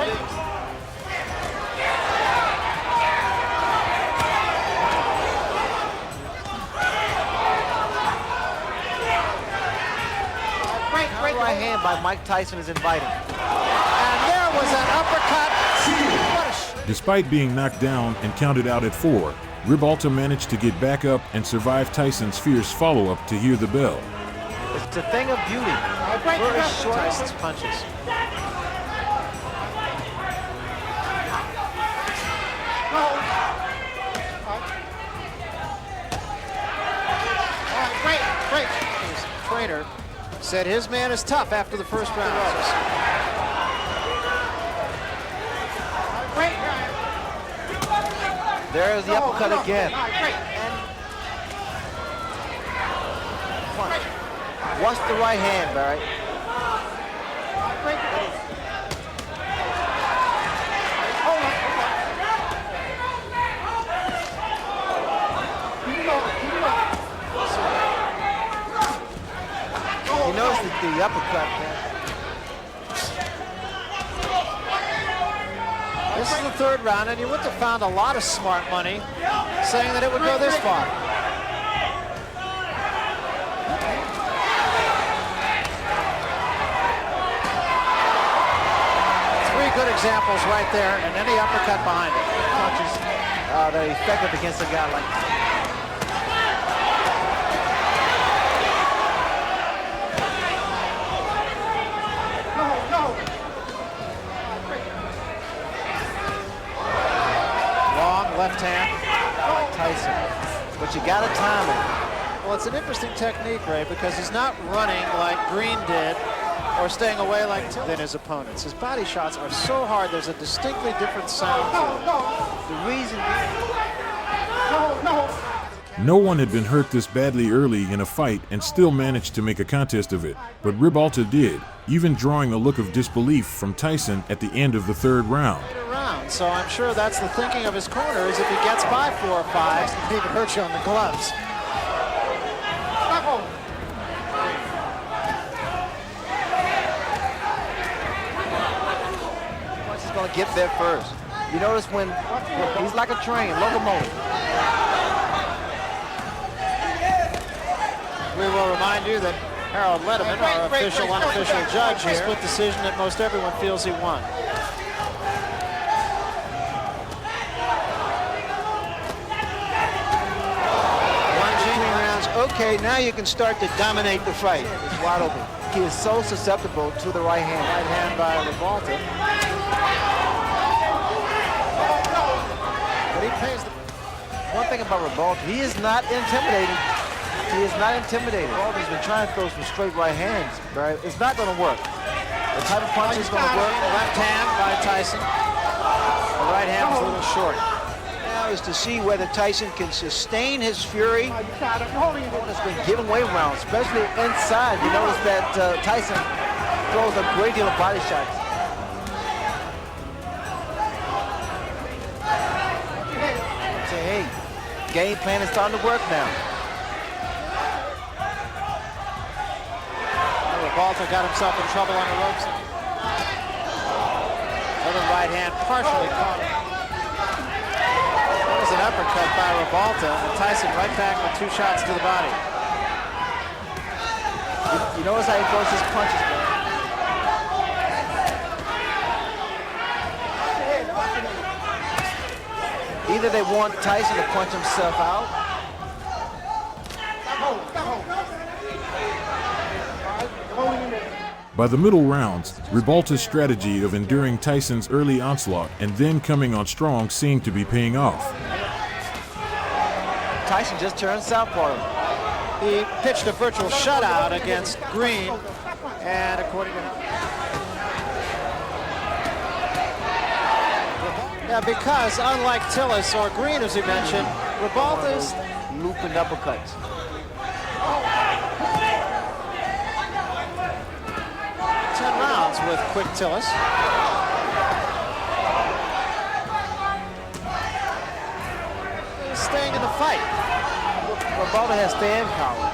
right hand by Mike Tyson is inviting. And there was an uppercut. Despite being knocked down and counted out at 4, Ribalta managed to get back up and survive Tyson's fierce follow-up to hear the bell. It's a thing of beauty. Very short. Tyson's punches. Great. His trainer said his man is tough after the first round. There's the uppercut again. Punch. Watch the right hand, Barry. You notice the uppercut, man. This is the third round, and you wouldn't have found a lot of smart money saying that it would go this far. Three good examples right there, and then the uppercut behind it. Punches that are effective against a guy like that. Left hand by Tyson, but you got to time it. Well, it's an interesting technique, Ray, because he's not running like Green did or staying away like than his opponents. His body shots are so hard, there's a distinctly different sound to it. The reason No one had been hurt this badly early in a fight and still managed to make a contest of it, but Ribalta did, even drawing a look of disbelief from Tyson at the end of the third round. So I'm sure that's the thinking of his corner, is if he gets by 4 or 5, he can hurt you on the gloves. Once he's going to get there first. You notice when he's like a train, locomotive. We will remind you that Harold Letterman, our official, unofficial judge here, split decision that most everyone feels he won. Okay, now you can start to dominate the fight. It's wide open. He is so susceptible to the right hand. Right hand by Ribalta. But he pays the... One thing about Ribalta, he is not intimidating. He is not intimidating. Ribalta's been trying to throw some straight right hands, right? It's not going to work. The type of punch is going to work. Left hand by Tyson. The right hand was a little short. Is to see whether Tyson can sustain his fury. He's been giving away rounds, especially inside. You notice that Tyson throws a great deal of body shots. So, hey, game plan is starting to work now. Ribalta got himself in trouble on the ropes. Another right hand partially caught him. An uppercut by Ribalta, and Tyson right back with 2 shots to the body. You notice how he throws his punches, man. Either they want Tyson to punch himself out. By the middle rounds, Ribalta's strategy of enduring Tyson's early onslaught and then coming on strong seemed to be paying off. Tyson just turned southpaw. He pitched a virtual shutout against Green, and according to because unlike Tillis or Green, as he mentioned, Ribalta's looping uppercuts. With quick Tillis. He's staying in the fight. Ribalta has stand power.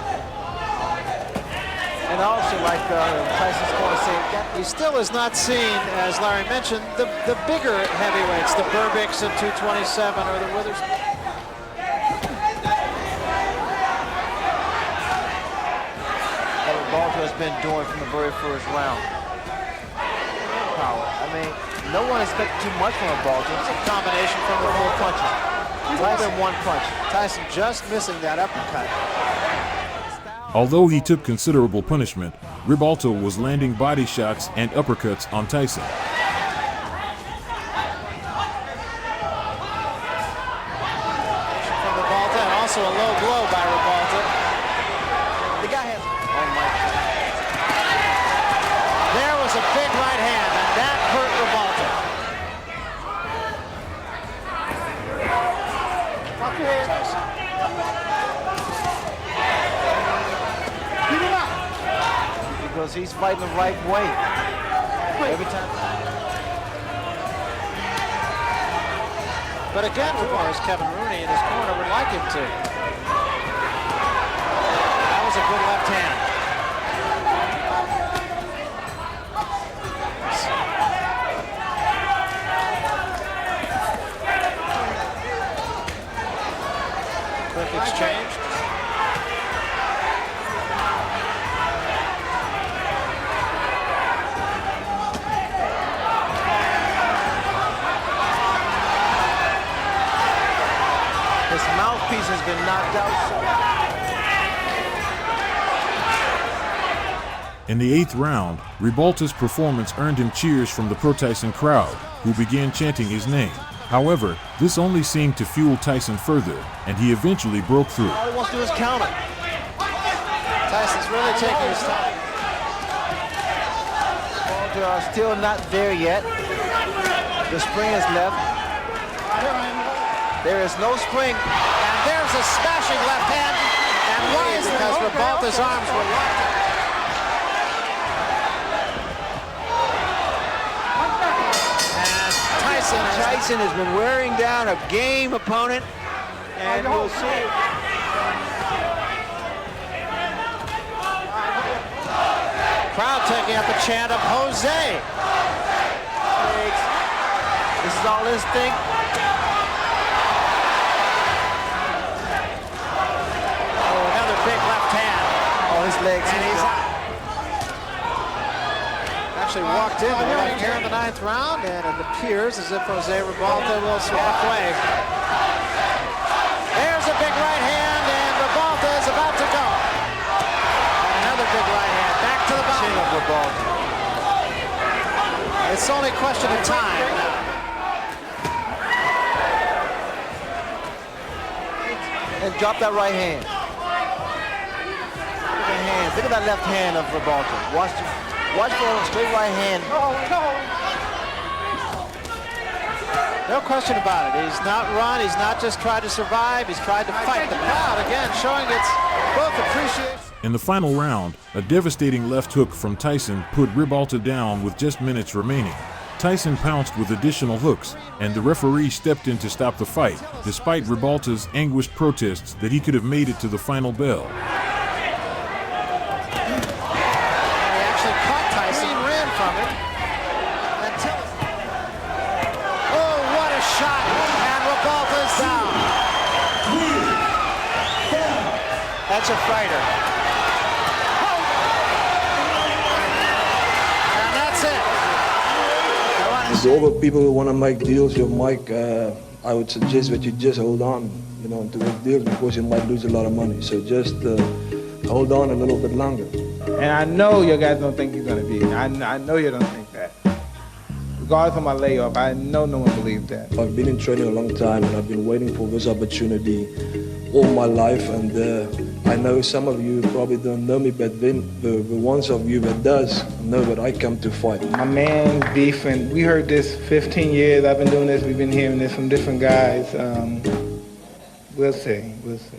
And also, like Tyson's going to say, he still is not seen, as Larry mentioned, the bigger heavyweights, the Burbicks at 227 or the Withers. What Ribalta has been doing from the very first round. I mean, no one expected too much from Ribalta. It's a combination from the 4 punches. Right in one punch. Tyson just missing that uppercut. Although he took considerable punishment, Ribalta was landing body shots and uppercuts on Tyson. From Ribalta, and also a low blow by Ribalta. The guy has... Oh my God. There was a big right hand, and that hurt Ribalta. Fuck your head. Because he's fighting the right way. Every time. But again, as Kevin Rooney in his corner would like him to. That was a good left hand. Quick exchange. His mouthpiece has been knocked out. In the 8th round, Ribalta's performance earned him cheers from the pro-Tyson crowd, who began chanting his name. However, this only seemed to fuel Tyson further, and he eventually broke through. All he wants to do is counter. Tyson's really taking his time. They are still not there yet. The spring is left. There is no spring. And there's a smashing left hand. And why is that? Because Ribalta's arms were locked. And Tyson has been wearing down a game opponent. And we'll see. Crowd taking up a chant of Jose. This is all instinct. Big left hand. Oh, his legs. And he's actually walked in right here in the 9th round, and it appears as if Jose Ribalta will walk away. There's a big right hand, and Ribalta is about to go. And another big right hand. Back to the bottom. Of Ribalta. It's only a question of time. And drop that right hand. Look at that left hand of Ribalta. Watch for a straight right hand. No question about it. He's not run. He's not just tried to survive. He's tried to fight. The crowd, again, showing its both appreciation. In the final round, a devastating left hook from Tyson put Ribalta down with just minutes remaining. Tyson pounced with additional hooks, and the referee stepped in to stop the fight, despite Ribalta's anguished protests that he could have made it to the final bell. That's a fighter. And that's it. To all the people who want to make deals with Mike, I would suggest that you just hold on, to make deals because you might lose a lot of money. So just hold on a little bit longer. And I know you guys don't think he's gonna beat me. I know you don't think that. Regardless of my layoff, I know no one believes that. I've been in training a long time, and I've been waiting for this opportunity all my life. And I know some of you probably don't know me, but then the ones of you that does know that I come to fight. My man beef, and we heard this 15 years. I've been doing this. We've been hearing this from different guys. We'll see. We'll see.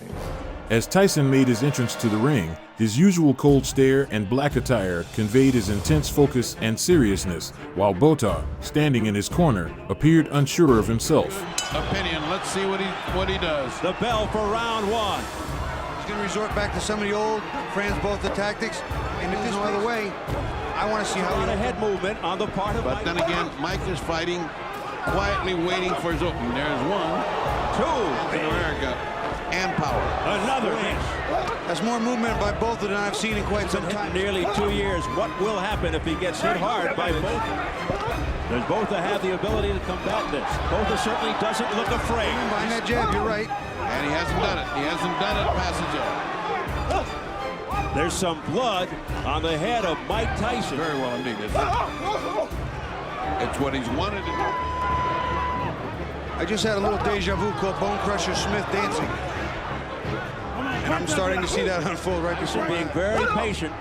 As Tyson made his entrance to the ring, his usual cold stare and black attire conveyed his intense focus and seriousness, while Botha, standing in his corner, appeared unsure of himself. Opinion, let's see what he does. The bell for round one. He's going to resort back to some of the old Francois Botha tactics, and if there's no other way, I want to see how he... A head movement on the part of But then again, Mike is fighting, quietly waiting for his opening. There's one, two, America, and power. Another inch. That's more movement by Botha than I've seen in quite some time. Nearly 2 years. What will happen if he gets hit hard by Botha? Does Botha have the ability to combat this? Botha certainly doesn't look afraid. Behind that jab, you're right. And he hasn't done it. He hasn't done it past the jab. There's some blood on the head of Mike Tyson. Very well indeed. It's what he's wanted to do. I just had a little deja vu called Bone Crusher Smith dancing. And I'm starting to see that unfold right before me. Being very patient.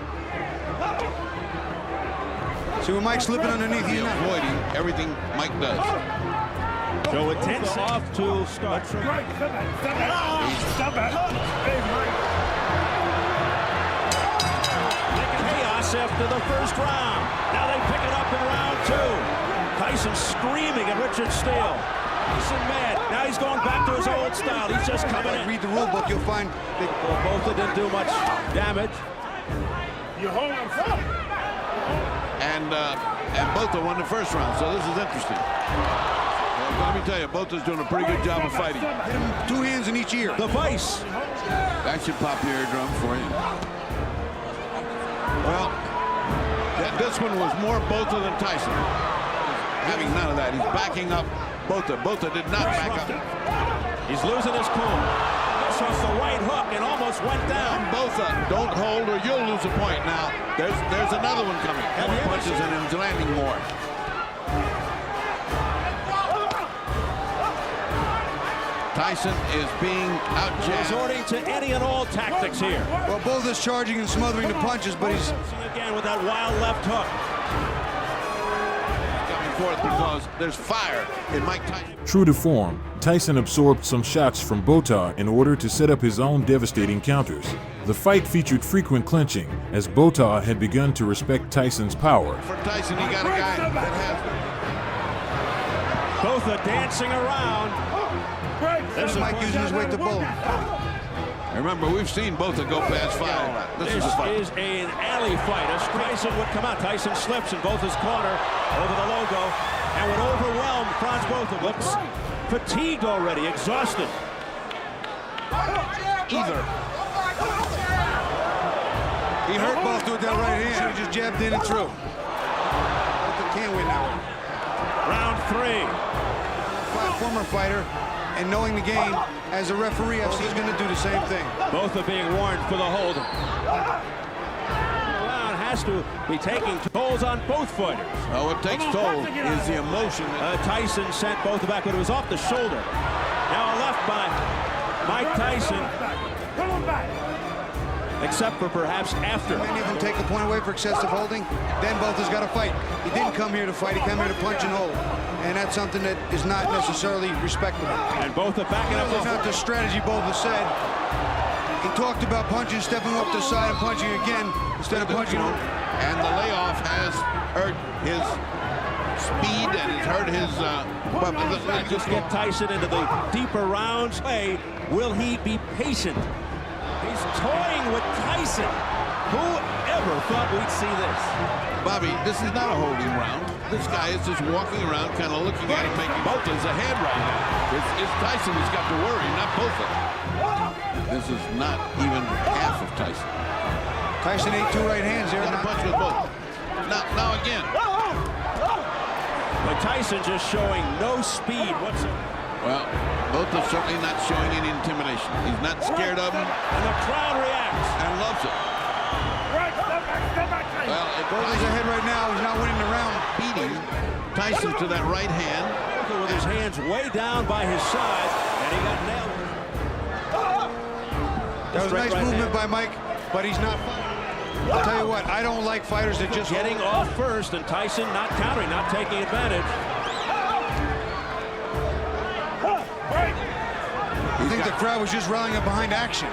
See when Mike's slipping underneath, he's not avoiding everything Mike does. So intense off to start. Chaos after the first round. Now they pick it up in round two. Tyson screaming at Richard Steele. Tyson mad. Now he's going back to his old style. He's just coming in. Read the rule book, you'll find that Botha didn't do much damage. You hold him up. And Botha won the first round, so this is interesting. Well, let me tell you, Botha's doing a pretty good job of fighting. Hit him 2 hands in each ear. The vice. That should pop your eardrum for you. Well, this one was more Botha than Tyson. Having none of that, he's backing up Botha. Botha did not back up. He's losing his cool. This was the right hook and almost went down. Botha, don't hold or you'll lose a point. Now, there's another one coming. More punches and he's landing more. Tyson is being out-jabbed. Resorting to any and all tactics here. Well, Botha's charging and smothering the punches, but he's... Again with that wild left hook. Forth because there's fire in Mike Tyson. True to form, Tyson absorbed some shots from Botha in order to set up his own devastating counters. The fight featured frequent clinching, as Botha had begun to respect Tyson's power. For Tyson, he got a guy that has Botha dancing around. There's Mike using his weight to bowl. Remember, we've seen Botha go past 5. This is an alley fight as Tyson would come out. Tyson slips in Botha's corner over the logo and would overwhelm Francois Botha. Looks fatigued already, exhausted. Either. He hurt Botha with that right hand. He just jabbed in and through. Botha can't win that one. Round 3. Former fighter. And knowing the game, as a referee, FC is going to do the same thing. Both are being warned for the holding. The round has to be taking tolls on both fighters. Oh, what takes toll is the emotion. Tyson sent Botha back, but it was off the shoulder. Now a left by Mike Tyson. Except for perhaps after. Many of them take a point away for excessive holding. Then Botha's got to fight. He didn't come here to fight. He came here to punch and hold. And that's something that is not necessarily respectable. And Botha backing up. That's not the strategy Botha said. He talked about punching, stepping up the side and punching again instead of punching. And the layoff has hurt his speed and it's hurt his... Let's just get Tyson into the deeper rounds. Hey, will he be patient? He's toying with Tyson. Who ever thought we'd see this? Bobby, this is not a holding round. This guy is just walking around, kind of looking at him, making Botha's ahead right now. It's Tyson who's got to worry, not Botha. This is not even half of Tyson. Tyson ate 2 right hands there. Got a punch with both. Now again. But Tyson just showing no speed whatsoever. Well, Botha's certainly not showing any intimidation. He's not scared of him. And the crowd reacts. And loves it. Well, Botha's ahead right now. He's not winning the round. Beating Tyson to that right hand. With his hands way down by his side, and he got nailed. That was a nice movement by Mike, but he's not fighting. I'll tell you what, I don't like fighters that just getting off first, and Tyson not countering, not taking advantage. I think the crowd was just rallying up behind action.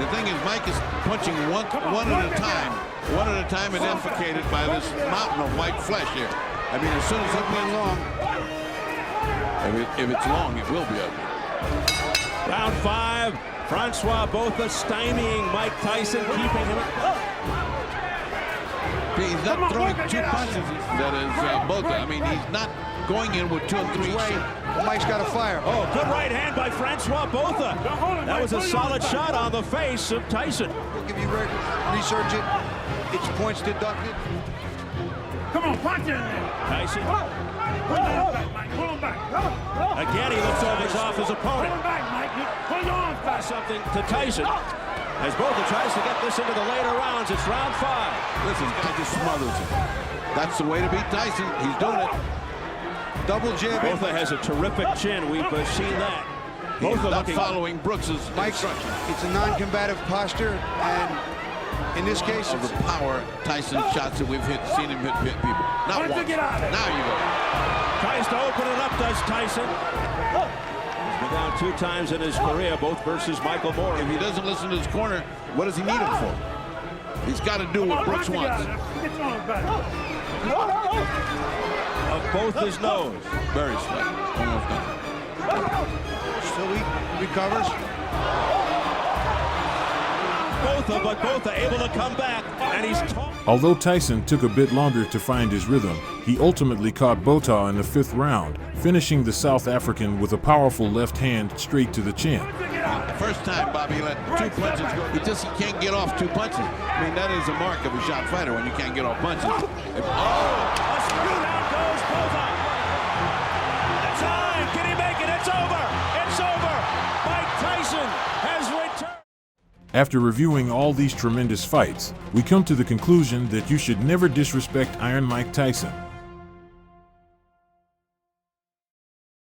The thing is, Mike is punching one at a time, and defecated by this mountain of white flesh here. I mean, as soon as it's been long, if it's long, it will be ugly. Round 5, Francois Botha stymieing Mike Tyson, keeping him. He's not throwing 2 punches, that is Botha. I mean, he's not going in with 2 and 3 shots. Mike's got a fire. Oh, good right hand by Francois Botha. That was a solid shot on the face of Tyson. If you research it, it's points deducted. Come on, punch in there. Tyson. Pull him back, Mike. Pull him back. Again, he looks over off his opponent. Pull him back, Mike. Pull your arms back. Something to Tyson. As Botha tries to get this into the later rounds, it's round 5. Listen, guy just smothers him. That's the way to beat Tyson. He's doing it. Double jab. Botha has a terrific chin. We've seen that. He's not following Brooks's instructions. It's a non-combative posture, and in this case, of the power Tyson shots that we've seen him hit people. Not once. Now you go. Tries to open it up, does Tyson. He's been down 2 times in his career, both versus Michael Moore. If he doesn't listen to his corner, what does he need him for? He's got to do what Brooks wants. Get your arms back. Of both his nose. Very slight. Almost done. Still he recovers. But Botha able to come back, and he's Although Tyson took a bit longer to find his rhythm, he ultimately caught Botha in the 5th round, finishing the South African with a powerful left hand straight to the chin. First time Bobby let 2 punches go. He can't get off 2 punches. I mean, that is a mark of a shot fighter when you can't get off punches. down goes Botha. The time, can he make it? It's over. It's over. Mike Tyson has returned. After reviewing all these tremendous fights, we come to the conclusion that you should never disrespect Iron Mike Tyson.